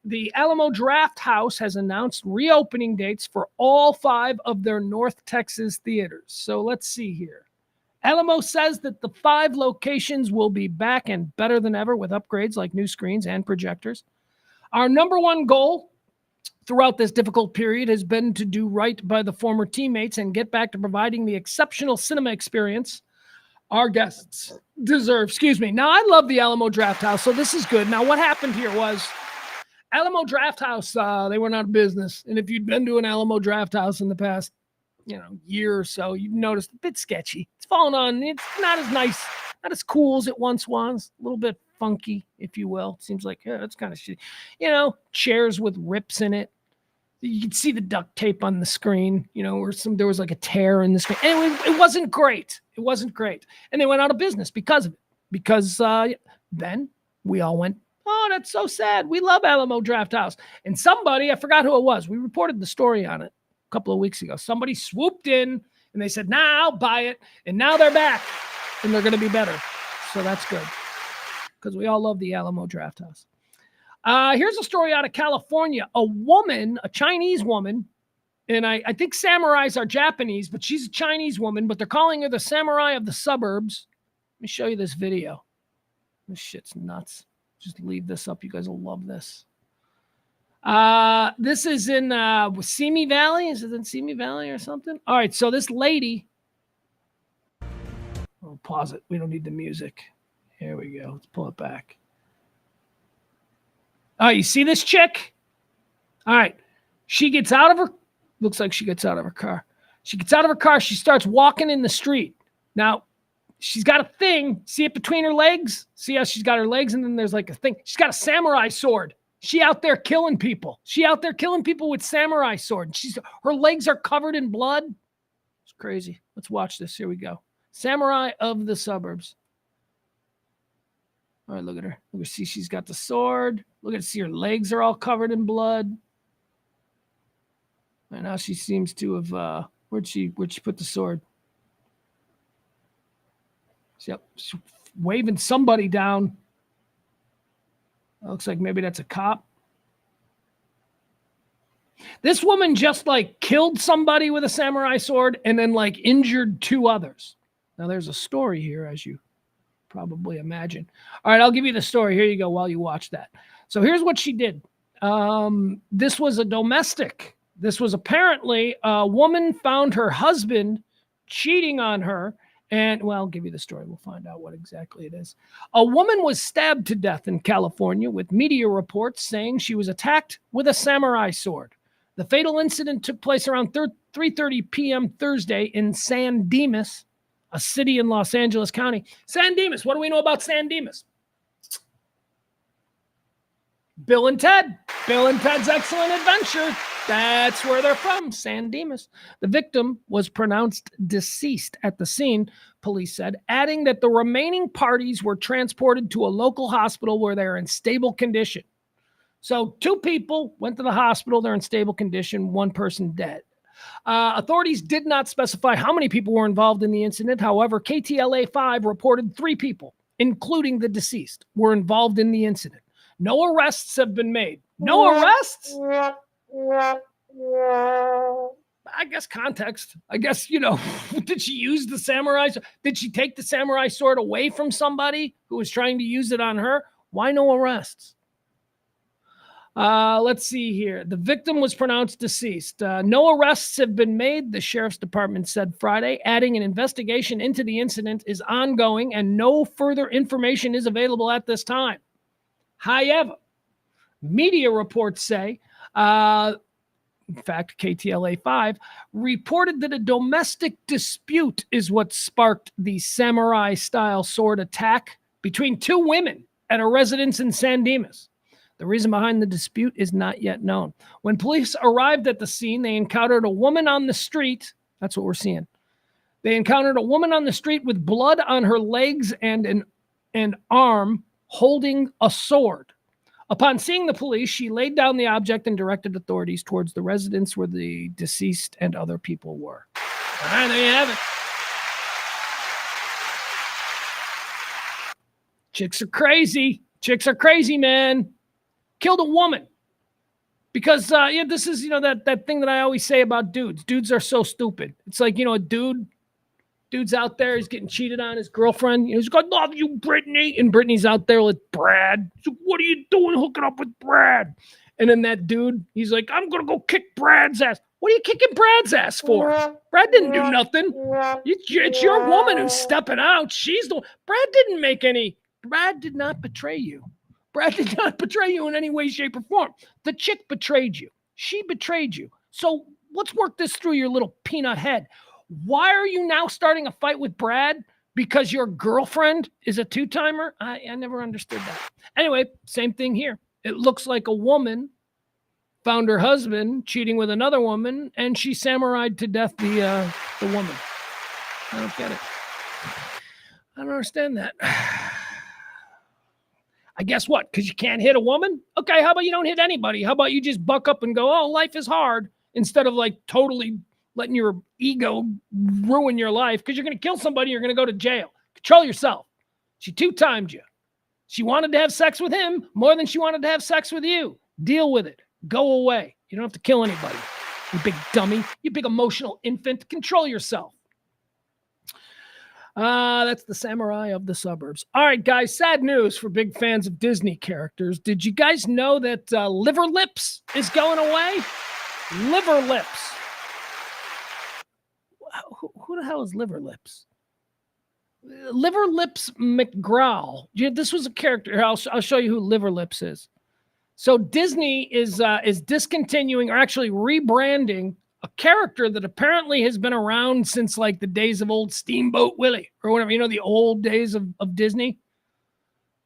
The Alamo Draft House has announced reopening dates for all 5 of their North Texas theaters. So let's see here. Alamo says that the 5 locations will be back and better than ever with upgrades like new screens and projectors. Our number one goal throughout this difficult period has been to do right by the former teammates and get back to providing the exceptional cinema experience our guests deserve. Now, I love the Alamo Draft House, so this is good. Now, what happened here was Alamo Draft House, they went out of business. And if you'd been to an Alamo Draft House in the past year or so, you've noticed a bit sketchy. It's fallen on. It's not as nice, not as cool as it once was. A little bit funky, if you will. It seems like, it's kind of shitty. Chairs with rips in it. You could see the duct tape on the screen, or there was like a tear in the screen. And it wasn't great. It wasn't great. And they went out of business because of it. Because then we all went, "Oh, that's so sad. We love Alamo Draft House." And somebody, I forgot who it was. We reported the story on it a couple of weeks ago. Somebody swooped in and they said, "Nah, I'll buy it." And now they're back and they're going to be better. So that's good because we all love the Alamo Draft House. Here's a story out of California. A Chinese woman, and I think samurais are Japanese, but she's a Chinese woman, but they're calling her the samurai of the suburbs. Let me show you this video. This shit's nuts. Just leave this up. You guys will love this. This is in Simi Valley. Is it in Simi Valley or something? All right, so this lady. I'll pause it. We don't need the music. Here we go. Let's pull it back. Oh, you see this chick? All right. She gets out of her. Looks like she gets out of her car. She gets out of her car. She starts walking in the street. Now, she's got a thing. See it between her legs? See how she's got her legs and then there's like a thing. She's got a samurai sword. She out there killing people. She out there killing people with samurai sword. Her legs are covered in blood. It's crazy. Let's watch this. Here we go. Samurai of the suburbs. All right, look at her. Look at see she's got the sword. Look at see her legs are all covered in blood. And now she seems to have where'd she put the sword? Yep, she's waving somebody down. Looks like maybe that's a cop. This woman just like killed somebody with a samurai sword and then like injured 2 others. Now there's a story here, as you probably imagine. All right, I'll give you the story. Here you go while you watch that. So here's what she did. This was a domestic. This was apparently a woman found her husband cheating on her. And, well, I'll give you the story. We'll find out what exactly it is. A woman was stabbed to death in California, with media reports saying she was attacked with a samurai sword. The fatal incident took place around 3:30 p.m. Thursday in San Dimas, a city in Los Angeles County. San Dimas, what do we know about San Dimas? Bill and Ted. Bill and Ted's Excellent Adventure. That's where they're from, San Dimas. The victim was pronounced deceased at the scene, police said, adding that the remaining parties were transported to a local hospital where they're in stable condition. So 2 people went to the hospital. They're in stable condition. 1 person dead. Authorities did not specify how many people were involved in the incident. However, KTLA-5 reported 3 people, including the deceased, were involved in the incident. No arrests have been made. No arrests? I guess context. I guess, did she use the samurai? Did she take the samurai sword away from somebody who was trying to use it on her? Why no arrests? Let's see here. The victim was pronounced deceased. No arrests have been made, the sheriff's department said Friday, adding an investigation into the incident is ongoing and no further information is available at this time. However, media reports say, in fact, KTLA-5 reported that a domestic dispute is what sparked the samurai-style sword attack between 2 women at a residence in San Dimas. The reason behind the dispute is not yet known. When police arrived at the scene, they encountered a woman on the street. That's what we're seeing. They encountered a woman on the street with blood on her legs and an arm holding a sword. Upon seeing the police, she laid down the object and directed authorities towards the residence where the deceased and other people were. All right, there you have it. Chicks are crazy. Chicks are crazy, man. Killed a woman. Because, this is, that thing that I always say about dudes. Dudes are so stupid. It's like, a dude's out there, he's getting cheated on, his girlfriend. He's like, I love you, Brittany. And Brittany's out there with Brad. He's like, what are you doing hooking up with Brad? And then that dude, he's like, I'm going to go kick Brad's ass. What are you kicking Brad's ass for? Brad didn't do nothing. It's your woman who's stepping out. Brad didn't make any. Brad did not betray you. Brad did not betray you in any way, shape, or form. The chick betrayed you. She betrayed you. So let's work this through your little peanut head. Why are you now starting a fight with Brad? Because your girlfriend is a 2-timer? I never understood that. Anyway, same thing here. It looks like a woman found her husband cheating with another woman, and she samurai'd to death the woman. I don't get it. I don't understand that. I guess what? Because you can't hit a woman? Okay, how about you don't hit anybody? How about you just buck up and go, oh, life is hard, instead of totally letting your ego ruin your life, because you're going to kill somebody, you're going to go to jail. Control yourself. She 2-timed you. She wanted to have sex with him more than she wanted to have sex with you. Deal with it. Go away. You don't have to kill anybody. You big dummy. You big emotional infant. Control yourself. That's the samurai of the suburbs. All right, guys, sad news for big fans of Disney characters. Did you guys know that Liver Lips is going away? Liver Lips. Who the hell is Liver Lips? Liver Lips McGraw. This was a character. Here, I'll show you who Liver Lips is. So Disney is discontinuing, or actually rebranding, a character that apparently has been around since the days of old Steamboat Willie or whatever, the old days of Disney.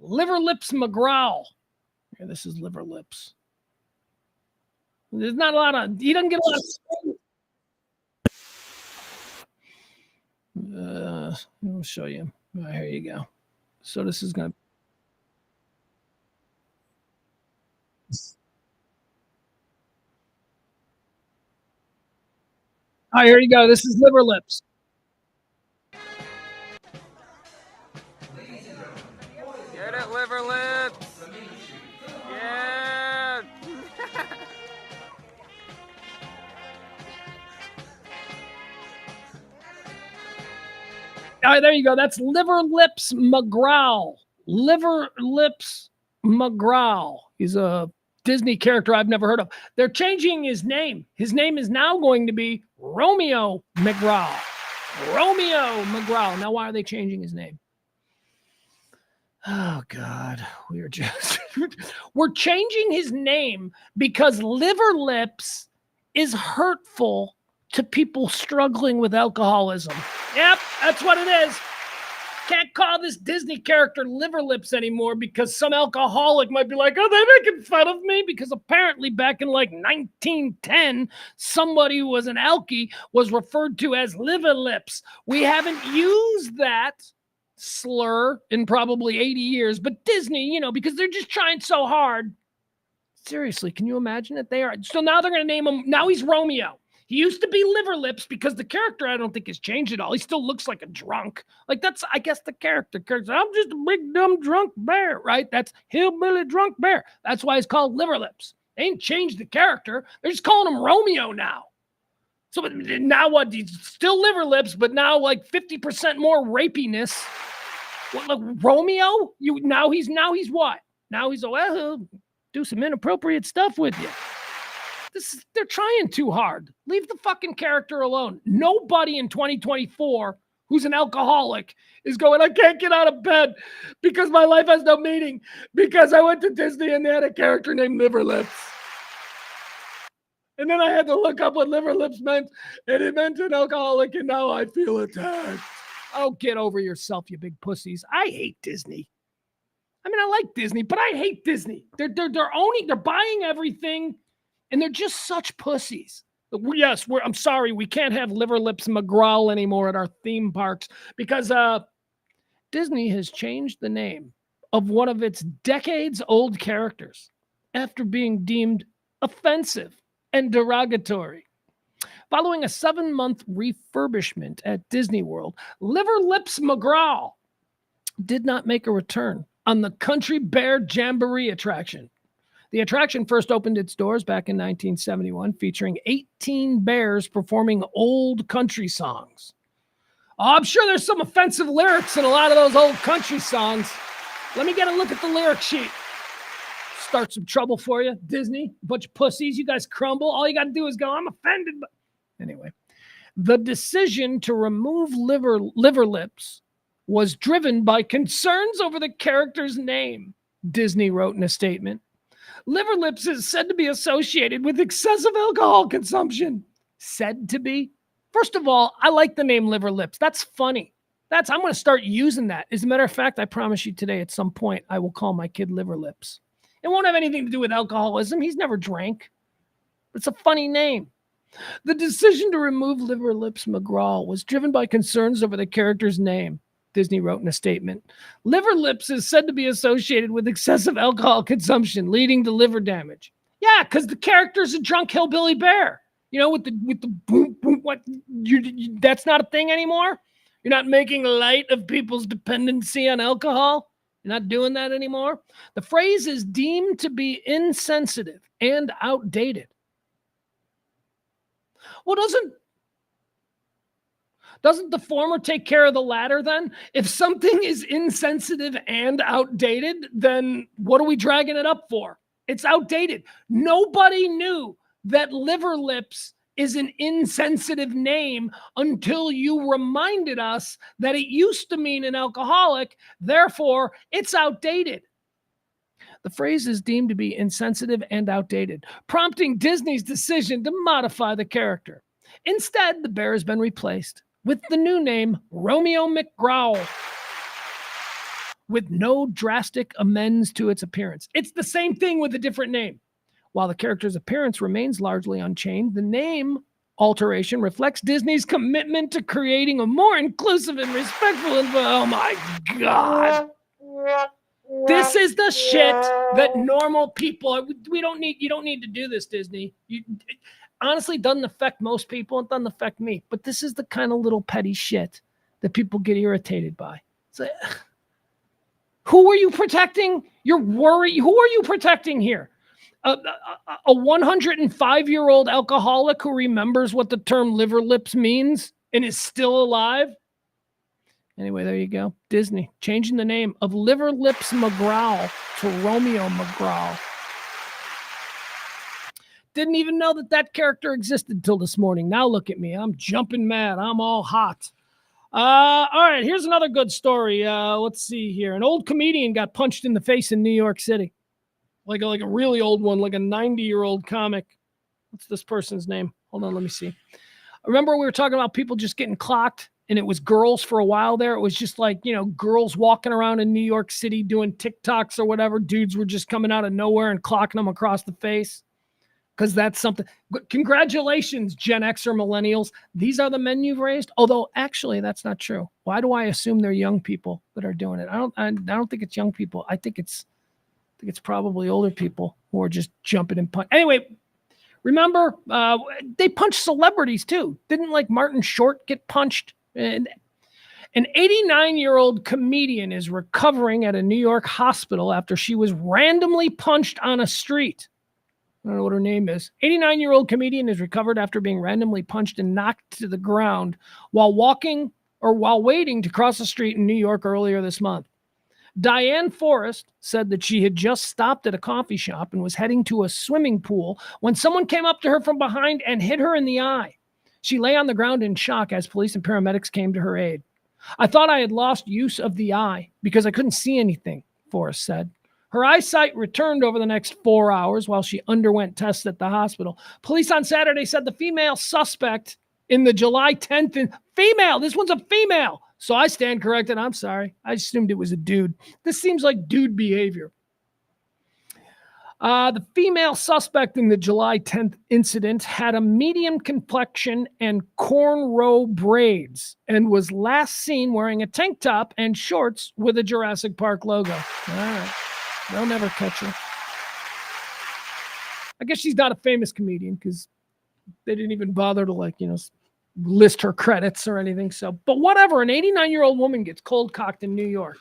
Liver Lips McGraw. Here, this is Liver Lips. There's not a lot of, he doesn't get a lot of, I'll show you. Here you go. So this is going to, all right, here you go. This is Liver Lips. Get it, Liver Lips. Yeah. All right, there you go. That's Liver Lips McGraw. Liver Lips McGraw. He's a Disney character I've never heard of. They're changing his name. His name is now going to be Romeo McGraw. Romeo McGraw. Now, why are they changing his name? Oh, God. We're changing his name because liver lips is hurtful to people struggling with alcoholism. Yep, that's what it is. Can't call this Disney character liver lips anymore because some alcoholic might be like, oh, they're making fun of me, because apparently back in like 1910, somebody who was an alkie was referred to as liver lips. We haven't used that slur in probably 80 years, but Disney, because they're just trying so hard. Seriously, can you imagine it? They are. So now they're going to name him. Now he's Romeo. He used to be liver lips because the character, I don't think, has changed at all. He still looks like a drunk. Like, that's, I guess, the character. I'm just a big, dumb, drunk bear, right? That's hillbilly drunk bear. That's why he's called liver lips. They ain't changed the character. They're just calling him Romeo now. So now what? He's still liver lips, but now like 50% more rapiness. What, like Romeo? Now he's what? Now he's he'll do some inappropriate stuff with you. They're trying too hard. Leave the fucking character alone. Nobody in 2024 who's an alcoholic is going, I can't get out of bed because my life has no meaning because I went to Disney and they had a character named Liver Lips. And then I had to look up what liver lips meant, and it meant an alcoholic, and now I feel attacked. Oh, get over yourself, you big pussies. I hate Disney. I mean, I like Disney, but I hate Disney. They're buying everything. And they're just such pussies. Yes, I'm sorry, we can't have Liver Lips McGraw anymore at our theme parks because Disney has changed the name of one of its decades-old characters after being deemed offensive and derogatory. Following a 7-month refurbishment at Disney World, Liver Lips McGraw did not make a return on the Country Bear Jamboree attraction. The attraction first opened its doors back in 1971, featuring 18 bears performing old country songs. Oh, I'm sure there's some offensive lyrics in a lot of those old country songs. Let me get a look at the lyric sheet. Start some trouble for you, Disney. Bunch of pussies. You guys crumble. All you got to do is go, I'm offended. But anyway, the decision to remove liver lips was driven by concerns over the character's name, Disney wrote in a statement. Liver lips is said to be associated with excessive alcohol consumption. Said to be? First of all, I like the name Liver Lips. That's funny. I'm going to start using that. As a matter of fact, I promise you today at some point, I will call my kid Liver Lips. It won't have anything to do with alcoholism. He's never drank. It's a funny name. The decision to remove Liver Lips McGraw was driven by concerns over the character's name, Disney wrote in a statement. Liver lips is said to be associated with excessive alcohol consumption, leading to liver damage. Yeah, because the character's a drunk hillbilly bear. With the boom, boom, what? That's not a thing anymore? You're not making light of people's dependency on alcohol? You're not doing that anymore? The phrase is deemed to be insensitive and outdated. Well, doesn't the former take care of the latter then? If something is insensitive and outdated, then what are we dragging it up for? It's outdated. Nobody knew that Liver Lips is an insensitive name until you reminded us that it used to mean an alcoholic. Therefore, it's outdated. The phrase is deemed to be insensitive and outdated, prompting Disney's decision to modify the character. Instead, the bear has been replaced with the new name Romeo McGraw, with no drastic amends to its appearance. It's the same thing with a different name. While the character's appearance remains largely unchanged, the name alteration reflects Disney's commitment to creating a more inclusive and respectful environment. Oh my God. This is the shit that normal people, you don't need to do this, Disney. Honestly, doesn't affect most people. It doesn't affect me. But this is the kind of little petty shit that people get irritated by. It's like, who are you protecting? You're worried. Who are you protecting here? A 105-year-old alcoholic who remembers what the term liver lips means and is still alive? Anyway, there you go. Disney changing the name of Liver Lips McGraw to Romeo McGraw. Didn't even know that character existed till this morning. Now look at me. I'm jumping mad. I'm all hot. All right, here's another good story. Let's see here. An old comedian got punched in the face in New York City. Like a really old one, like a 90-year-old comic. What's this person's name? Hold on, let me see. Remember we were talking about people just getting clocked, and it was girls for a while there. It was just like, girls walking around in New York City doing TikToks or whatever. Dudes were just coming out of nowhere and clocking them across the face. Because that's something. Congratulations, Gen X or millennials. These are the men you've raised. Although, actually, that's not true. Why do I assume they're young people that are doing it? I don't think it's young people. I think it's probably older people who are just jumping and punching. Anyway, remember, they punch celebrities too. Didn't like Martin Short get punched? And an 89-year-old comedian is recovering at a New York hospital after she was randomly punched on a street. I don't know what her name is. 89-year-old comedian is recovered after being randomly punched and knocked to the ground while waiting to cross the street in New York earlier this month. Diane Forrest said that she had just stopped at a coffee shop and was heading to a swimming pool when someone came up to her from behind and hit her in the eye. She lay on the ground in shock as police and paramedics came to her aid. I thought I had lost use of the eye because I couldn't see anything, Forrest said. Her eyesight returned over the next 4 hours while she underwent tests at the hospital. Police on Saturday said the female suspect in the July 10th female. This one's a female. So I stand corrected. I'm sorry. I assumed it was a dude. This seems like dude behavior. The female suspect in the July 10th incident had a medium complexion and cornrow braids and was last seen wearing a tank top and shorts with a Jurassic Park logo. All right. They'll never catch her. I guess she's not a famous comedian because they didn't even bother to list her credits or anything. So, but whatever, an 89-year-old woman gets cold cocked in New York.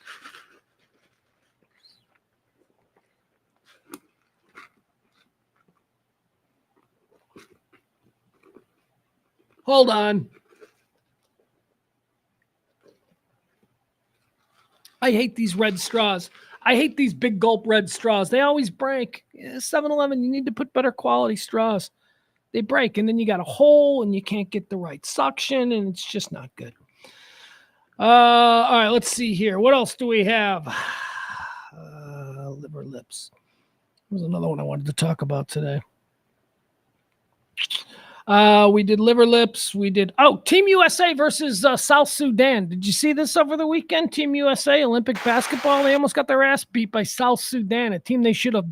Hold on. I hate these red straws. I hate these big gulp red straws. They always break. 7-Eleven, you need to put better quality straws. They break, and then you got a hole, and you can't get the right suction, and it's just not good. All right, let's see here. What else do we have? Liver lips. There's another one I wanted to talk about today. We did liver lips. We did, Team USA versus South Sudan. Did you see this over the weekend? Team USA, Olympic basketball. They almost got their ass beat by South Sudan, a team they should have.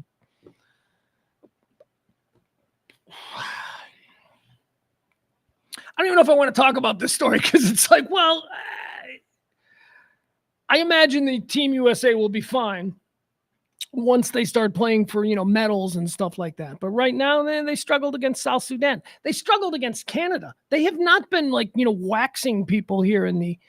I don't even know if I want to talk about this story because it's like, well, I imagine the Team USA will be fine once they start playing for, medals and stuff like that. But right now, they struggled against South Sudan. They struggled against Canada. They have not been waxing people here in the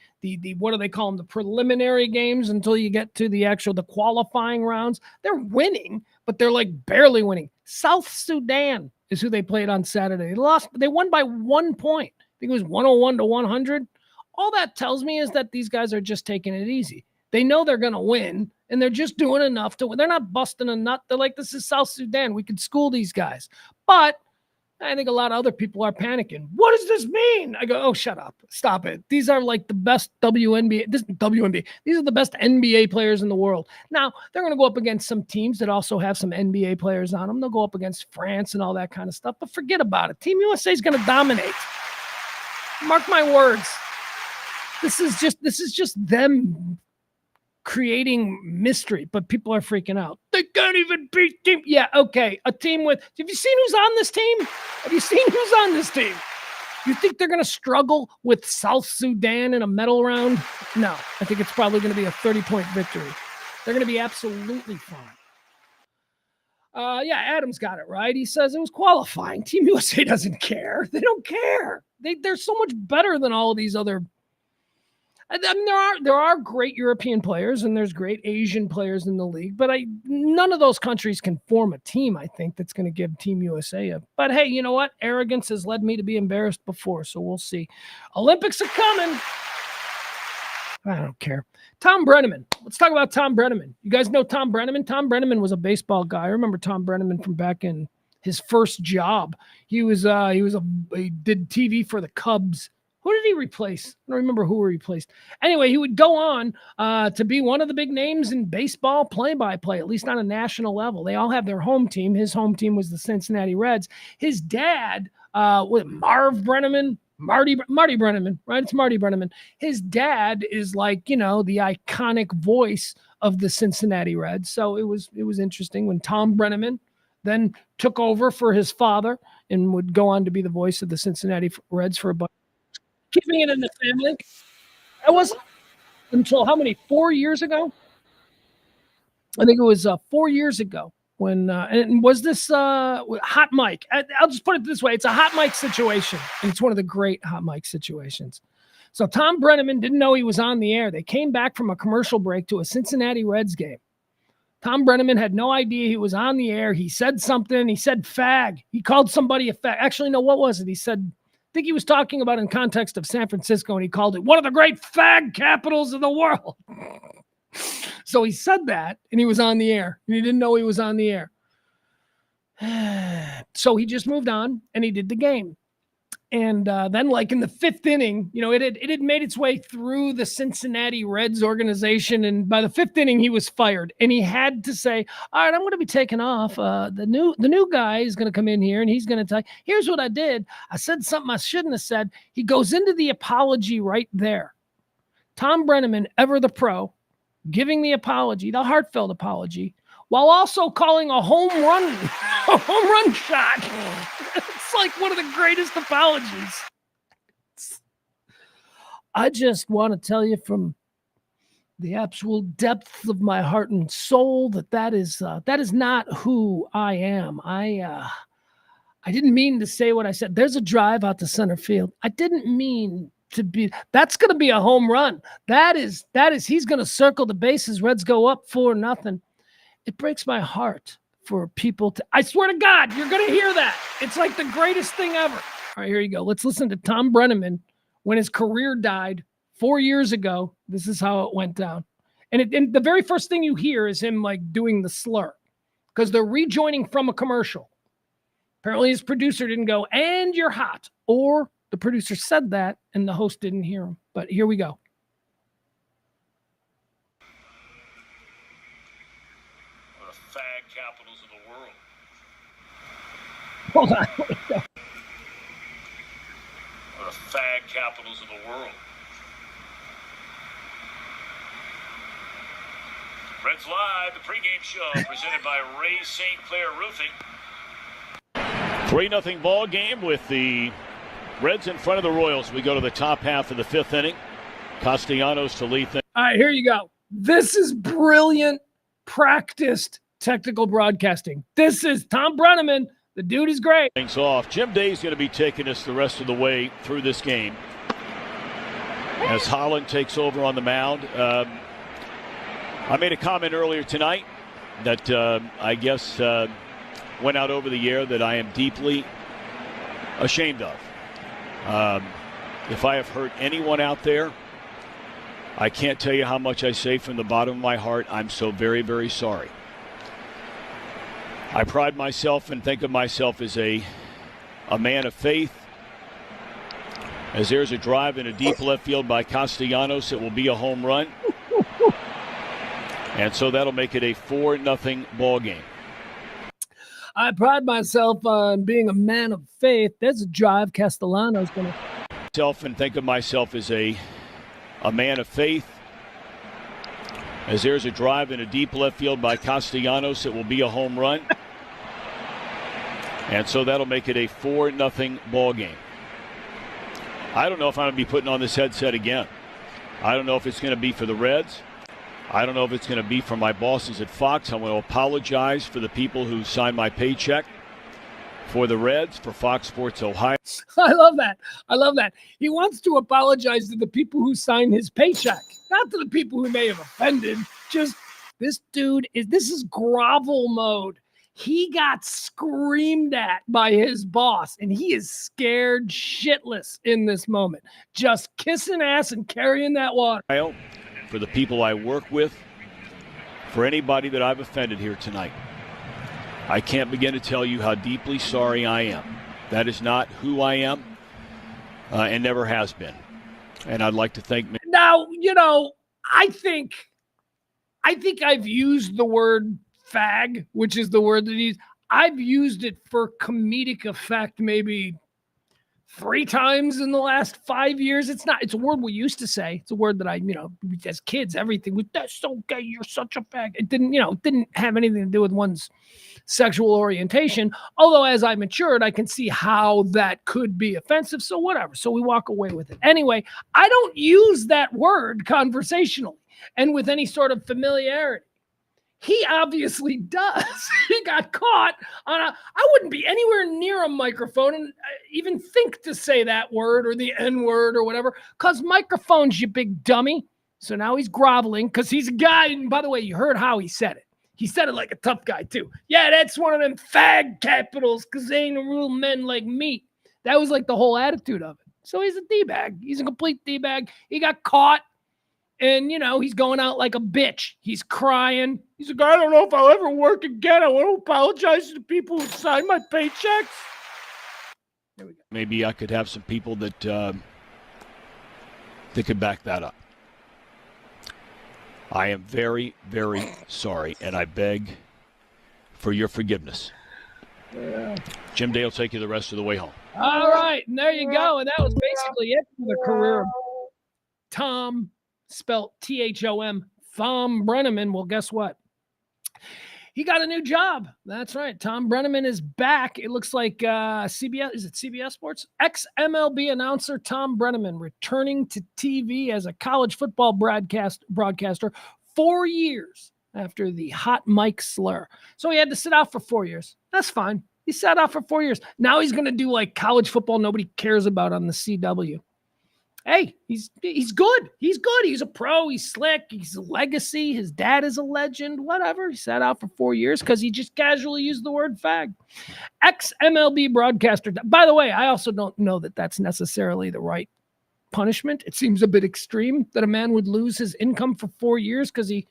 what do they call them? The preliminary games until you get to the qualifying rounds. They're winning, but they're barely winning. South Sudan is who they played on Saturday. They won by 1 point. I think it was 101-100. All that tells me is that these guys are just taking it easy. They know they're going to win, and they're just doing enough to win. They're not busting a nut. They're like, this is South Sudan. We could school these guys. But I think a lot of other people are panicking. What does this mean? I go, oh, shut up. Stop it. These are the best WNBA. These are the best NBA players in the world. Now, they're going to go up against some teams that also have some NBA players on them. They'll go up against France and all that kind of stuff. But forget about it. Team USA is going to dominate. Mark my words. This is just them creating mystery, but people are freaking out. They can't even beat team. Yeah, okay. A team with, have you seen who's on this team? Have you seen who's on this team? You think they're going to struggle with South Sudan in a medal round? No, I think it's probably going to be a 30-point victory. They're going to be absolutely fine. Adam's got it right. He says it was qualifying. Team USA doesn't care. They don't care. They're so much better than all of these other. I mean, there are great European players and there's great Asian players in the league, but none of those countries can form a team, I think, that's going to give Team USA a. But hey, you know what? Arrogance has led me to be embarrassed before, so we'll see. Olympics are coming. I don't care. Tom Brenneman. Let's talk about Tom Brenneman. You guys know Tom Brenneman? Tom Brenneman was a baseball guy. I remember Tom Brenneman from back in his first job. He did TV for the Cubs. Who did he replace? I don't remember who he replaced. Anyway, he would go on to be one of the big names in baseball play-by-play, at least on a national level. They all have their home team. His home team was the Cincinnati Reds. His dad, Marty Brennaman, right? It's Marty Brennaman. His dad is like, the iconic voice of the Cincinnati Reds. So it was interesting when Tom Brennaman then took over for his father and would go on to be the voice of the Cincinnati Reds for a bunch. Keeping it in the family. That was until how many? 4 years ago? I think it was 4 years ago when, and was this hot mic? I'll just put it this way. It's a hot mic situation. And it's one of the great hot mic situations. So Tom Brennaman didn't know he was on the air. They came back from a commercial break to a Cincinnati Reds game. Tom Brennaman had no idea he was on the air. He said something. He said fag. He called somebody a fag. Actually, no, what was it? He said, I think he was talking about in context of San Francisco, and he called it one of the great fag capitals of the world. So he said that, and he was on the air, and he didn't know he was on the air. So he just moved on, and he did the game. And then, like in the fifth inning, it had made its way through the Cincinnati Reds organization, and by the fifth inning, he was fired. And he had to say, "All right, I'm going to be taking off. The new guy is going to come in here, and he's going to tell you, here's what I did. I said something I shouldn't have said." He goes into the apology right there. Tom Brennaman, ever the pro, giving the apology, the heartfelt apology, while also calling a home run shot. It's like one of the greatest apologies. I just want to tell you from the actual depths of my heart and soul that is not who I am. I didn't mean to say what I said. There's a drive out to center field. I didn't mean to be. That's going to be a home run. That is. He's going to circle the bases. Reds go up 4-0. It breaks my heart for people to, I swear to God, you're going to hear that. It's like the greatest thing ever. All right, here you go. Let's listen to Tom Brennaman when his career died 4 years ago. This is how it went down. And the very first thing you hear is him like doing the slur because they're rejoining from a commercial. Apparently his producer didn't go, "And you're hot." Or the producer said that and the host didn't hear him. But here we go. Fag capitals of the world. Hold on. Or the fag capitals of the world. Reds Live, the pregame show presented by Ray St. Clair Roofing. 3-0 ball game with the Reds in front of the Royals. We go to the top half of the fifth inning. Castellanos to lead things. All right, here you go. This is brilliant, practiced technical broadcasting. This is Tom Brennaman. The dude is great. Things off. Jim Day's going to be taking us the rest of the way through this game as Holland takes over on the mound. I made a comment earlier tonight that I guess went out over the air that I am deeply ashamed of. If I have hurt anyone out there, I can't tell you how much I say from the bottom of my heart. I'm so very, very sorry. I pride myself and think of myself as a man of faith. As there's a drive in a deep left field by Castellanos, it will be a home run. And so that'll make it a 4-0 ball game. I pride myself on being a man of faith. There's a drive Castellanos going to. Self and think of myself as a man of faith. As there's a drive in a deep left field by Castellanos, it will be a home run. And so that'll make it a 4-0 ball game. I don't know if I'm going to be putting on this headset again. I don't know if it's going to be for the Reds. I don't know if it's going to be for my bosses at Fox. I want to apologize for the people who signed my paycheck for the Reds, for Fox Sports Ohio. I love that. I love that. He wants to apologize to the people who signed his paycheck, not to the people who may have offended. Just this is grovel mode. He got screamed at by his boss, and he is scared shitless in this moment. Just kissing ass and carrying that water. For the people I work with, for anybody that I've offended here tonight, I can't begin to tell you how deeply sorry I am. That is not who I am and never has been. And I'd like to thank... Now, I think I've used the word fag, which is the word that I've used it for comedic effect maybe 3 times in the last 5 years. It's a word we used to say. It's a word that as kids, everything was, that's so gay, you're such a fag. It didn't have anything to do with one's sexual orientation. Although as I matured, I can see how that could be offensive. So whatever. So we walk away with it. Anyway, I don't use that word conversationally and with any sort of familiarity. He obviously does. He got caught on I wouldn't be anywhere near a microphone and even think to say that word or the N word or whatever, because microphones, you big dummy. So now he's groveling because he's a guy. And by the way, you heard how he said it. He said it like a tough guy too. Yeah, that's one of them fag capitals because they ain't real men like me. That was like the whole attitude of it. So he's a D-bag. He's a complete D-bag. He got caught. And, he's going out like a bitch. He's crying. He's like, I don't know if I'll ever work again. I want to apologize to the people who signed my paychecks. There we go. Maybe I could have some people that could back that up. I am very, very sorry, and I beg for your forgiveness. Yeah. Jim Day will take you the rest of the way home. All right, and there you go. And that was basically it for the career of Tom, spelled Thom, Thom Brennaman. Well, guess what? He got a new job. That's right. Thom Brennaman is back. It looks like CBS. Is it CBS Sports? Ex-MLB announcer Thom Brennaman returning to TV as a college football broadcaster 4 years after the hot mic slur. So he had to sit out for 4 years. That's fine. He sat out for 4 years. Now he's going to do like college football nobody cares about on the CW. Hey, he's good. He's good. He's a pro. He's slick. He's a legacy. His dad is a legend. Whatever. He sat out for 4 years because he just casually used the word fag. Ex-MLB broadcaster. By the way, I also don't know that that's necessarily the right punishment. It seems a bit extreme that a man would lose his income for 4 years because he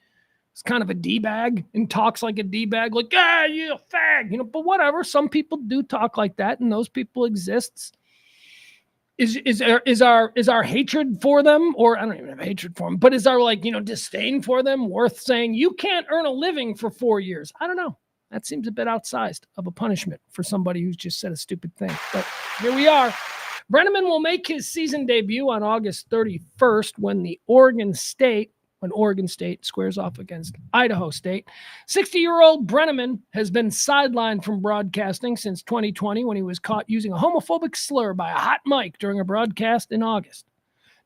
is kind of a D-bag and talks like a D-bag, like, you're a fag, but whatever. Some people do talk like that, and those people exist. Is our hatred for them, or I don't even have hatred for them, but is our disdain for them worth saying you can't earn a living for 4 years? I don't know. That seems a bit outsized of a punishment for somebody who's just said a stupid thing. But here we are. Brennaman will make his season debut on August 31st when Oregon State squares off against Idaho State. 60-year-old Brennaman has been sidelined from broadcasting since 2020 when he was caught using a homophobic slur by a hot mic during a broadcast in August.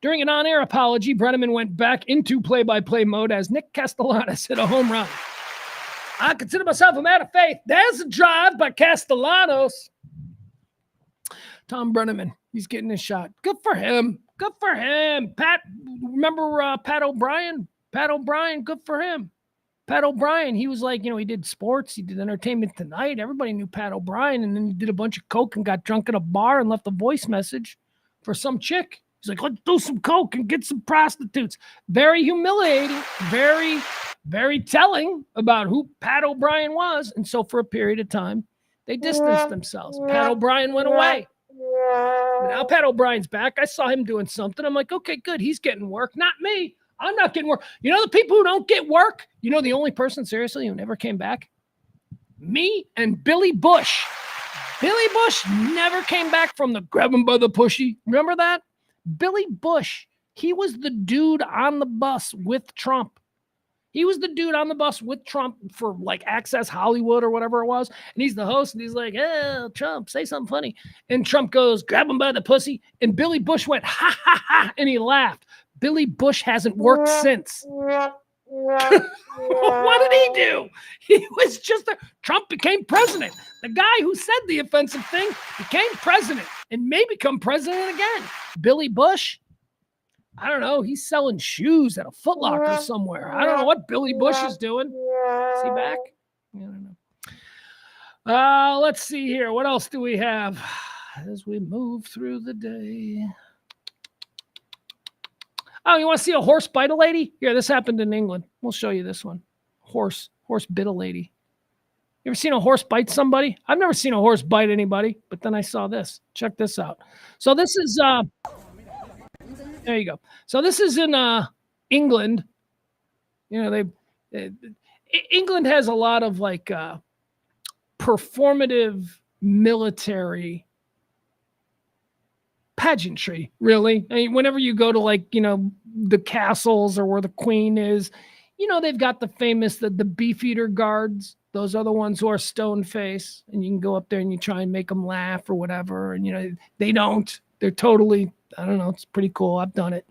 During an on-air apology, Brennaman went back into play-by-play mode as Nick Castellanos hit a home run. I consider myself a man of faith. There's a drive by Castellanos. Thom Brennaman, he's getting his shot. Good for him. Good for him. Remember Pat O'Brien? Pat O'Brien, good for him. Pat O'Brien, he was like, he did sports. He did Entertainment Tonight. Everybody knew Pat O'Brien. And then he did a bunch of coke and got drunk in a bar and left a voice message for some chick. He's like, let's do some coke and get some prostitutes. Very humiliating. Very, very telling about who Pat O'Brien was. And so for a period of time, they distanced themselves. Pat O'Brien went away. But now Pat O'Brien's back. I saw him doing something. I'm like, okay, good. He's getting work. Not me. I'm not getting work. The people who don't get work, the only person, seriously, who never came back? Me and Billy Bush. Billy Bush never came back from the grab him by the pushy. Remember that? Billy Bush. He was the dude on the bus with Trump. He was the dude on the bus with Trump for Access Hollywood or whatever it was. And he's the host. And he's like, Trump, say something funny. And Trump goes, grab him by the pussy. And Billy Bush went, ha, ha, ha. And he laughed. Billy Bush hasn't worked since. What did he do? He was just Trump became president. The guy who said the offensive thing became president and may become president again. Billy Bush, I don't know. He's selling shoes at a Foot Locker somewhere. I don't know what Billy Bush is doing. Is he back? I don't know. Let's see here. What else do we have as we move through the day? Oh, you want to see a horse bite a lady? Here, this happened in England. We'll show you this one. Horse bit a lady. You ever seen a horse bite somebody? I've never seen a horse bite anybody, but then I saw this. Check this out. So this is there you go. So this is in England. You know, England has a lot of like performative military pageantry, really. I mean, whenever you go to like, you know, the castles or where the queen is, you know, they've got the famous, the beefeater guards. Those are the ones who are stone face, and you can go up there and you try and make them laugh or whatever. And, you know, they don't. They're totally, I don't know. It's pretty cool. I've done it.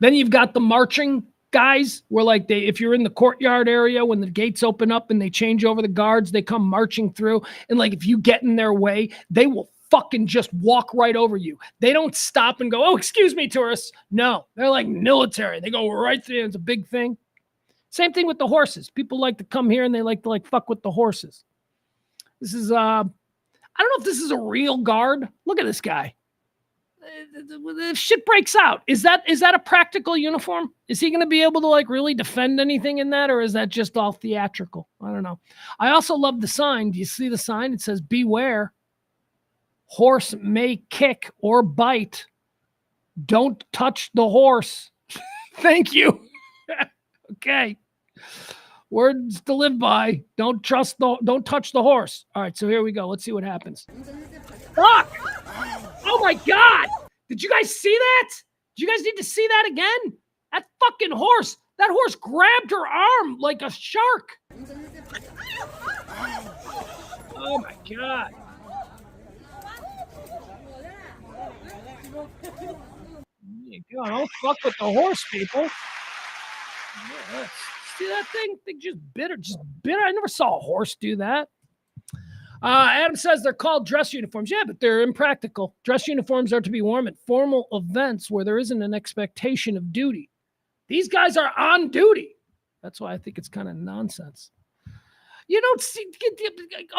Then you've got the marching guys where like if you're in the courtyard area, when the gates open up and they change over the guards, they come marching through. And like, if you get in their way, they will fucking just walk right over you. They don't stop and go, oh, excuse me, tourists. No, they're like military. They go right through. It's a big thing. Same thing with the horses. People like to come here and they like to like fuck with the horses. This is, I don't know if this is a real guard. Look at this guy. If shit breaks out, is that a practical uniform? Is he going to be able to like really defend anything in that, or is that just all theatrical? I don't know. I also love the sign. Do you see the sign? It says, beware. Horse may kick or bite. Don't touch the horse. Thank you. Okay. Words to live by. Don't touch the horse. All right, so here we go. Let's see what happens. Fuck! Oh my God! Did you guys see that? Do you guys need to see that again? That fucking horse. That horse grabbed her arm like a shark. Oh my God. Don't fuck with the horse, people. Yeah, see that thing? They just bit her. I never saw a horse do that. Adam says they're called dress uniforms. Yeah, but they're impractical. Dress uniforms are to be worn at formal events where there isn't an expectation of duty. These guys are on duty. That's why I think it's kind of nonsense. You don't see.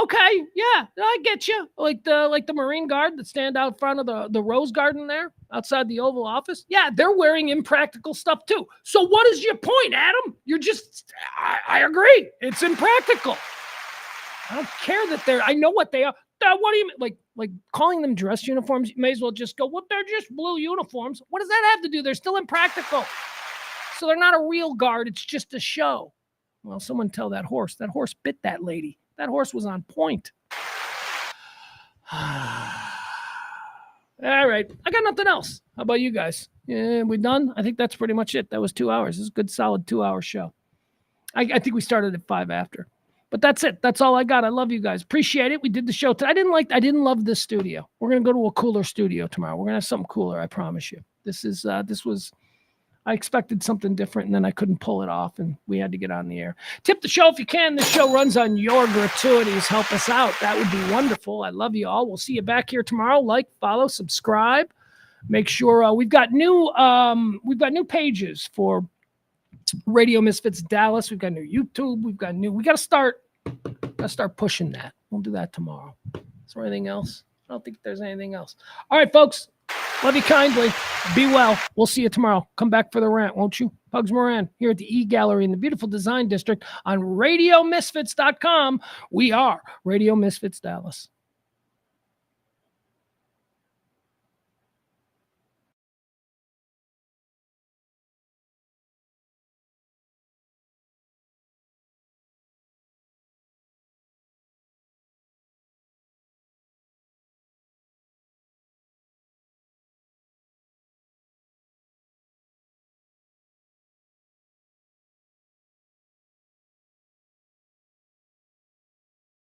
Okay, yeah, I get you. Like the Marine Guard that stand out front of the Rose Garden there outside the Oval Office. Yeah, they're wearing impractical stuff too. So what is your point, Adam? You're just. I agree. It's impractical. I don't care that they're. I know what they are. What do you mean? Like calling them dress uniforms? You may as well just go. Well, they're just blue uniforms. What does that have to do? They're still impractical. So they're not a real guard. It's just a show. Well, someone tell that horse. That horse bit that lady. That horse was on point. All right. I got nothing else. How about you guys? Yeah, we done? I think that's pretty much it. That was 2 hours. This is a good, solid 2-hour show. I think we started at 5 after. But that's it. That's all I got. I love you guys. Appreciate it. We did the show today. I didn't love this studio. We're going to go to a cooler studio tomorrow. We're going to have something cooler, I promise you. This was... I expected something different, and then I couldn't pull it off, and we had to get on the air. Tip the show if you can. This show runs on your gratuities. Help us out. That would be wonderful. I love you all. We'll see you back here tomorrow. Like, follow, subscribe. Make sure we've got new pages for Radio Misfits Dallas. We've got new YouTube. We got to start pushing that. We'll do that tomorrow. Is there anything else? I don't think there's anything else. All right, folks. Love you kindly. Be well. We'll see you tomorrow. Come back for the rant, won't you? Pugs Moran here at the E-Gallery in the beautiful Design District on RadioMisfits.com. We are Radio Misfits Dallas.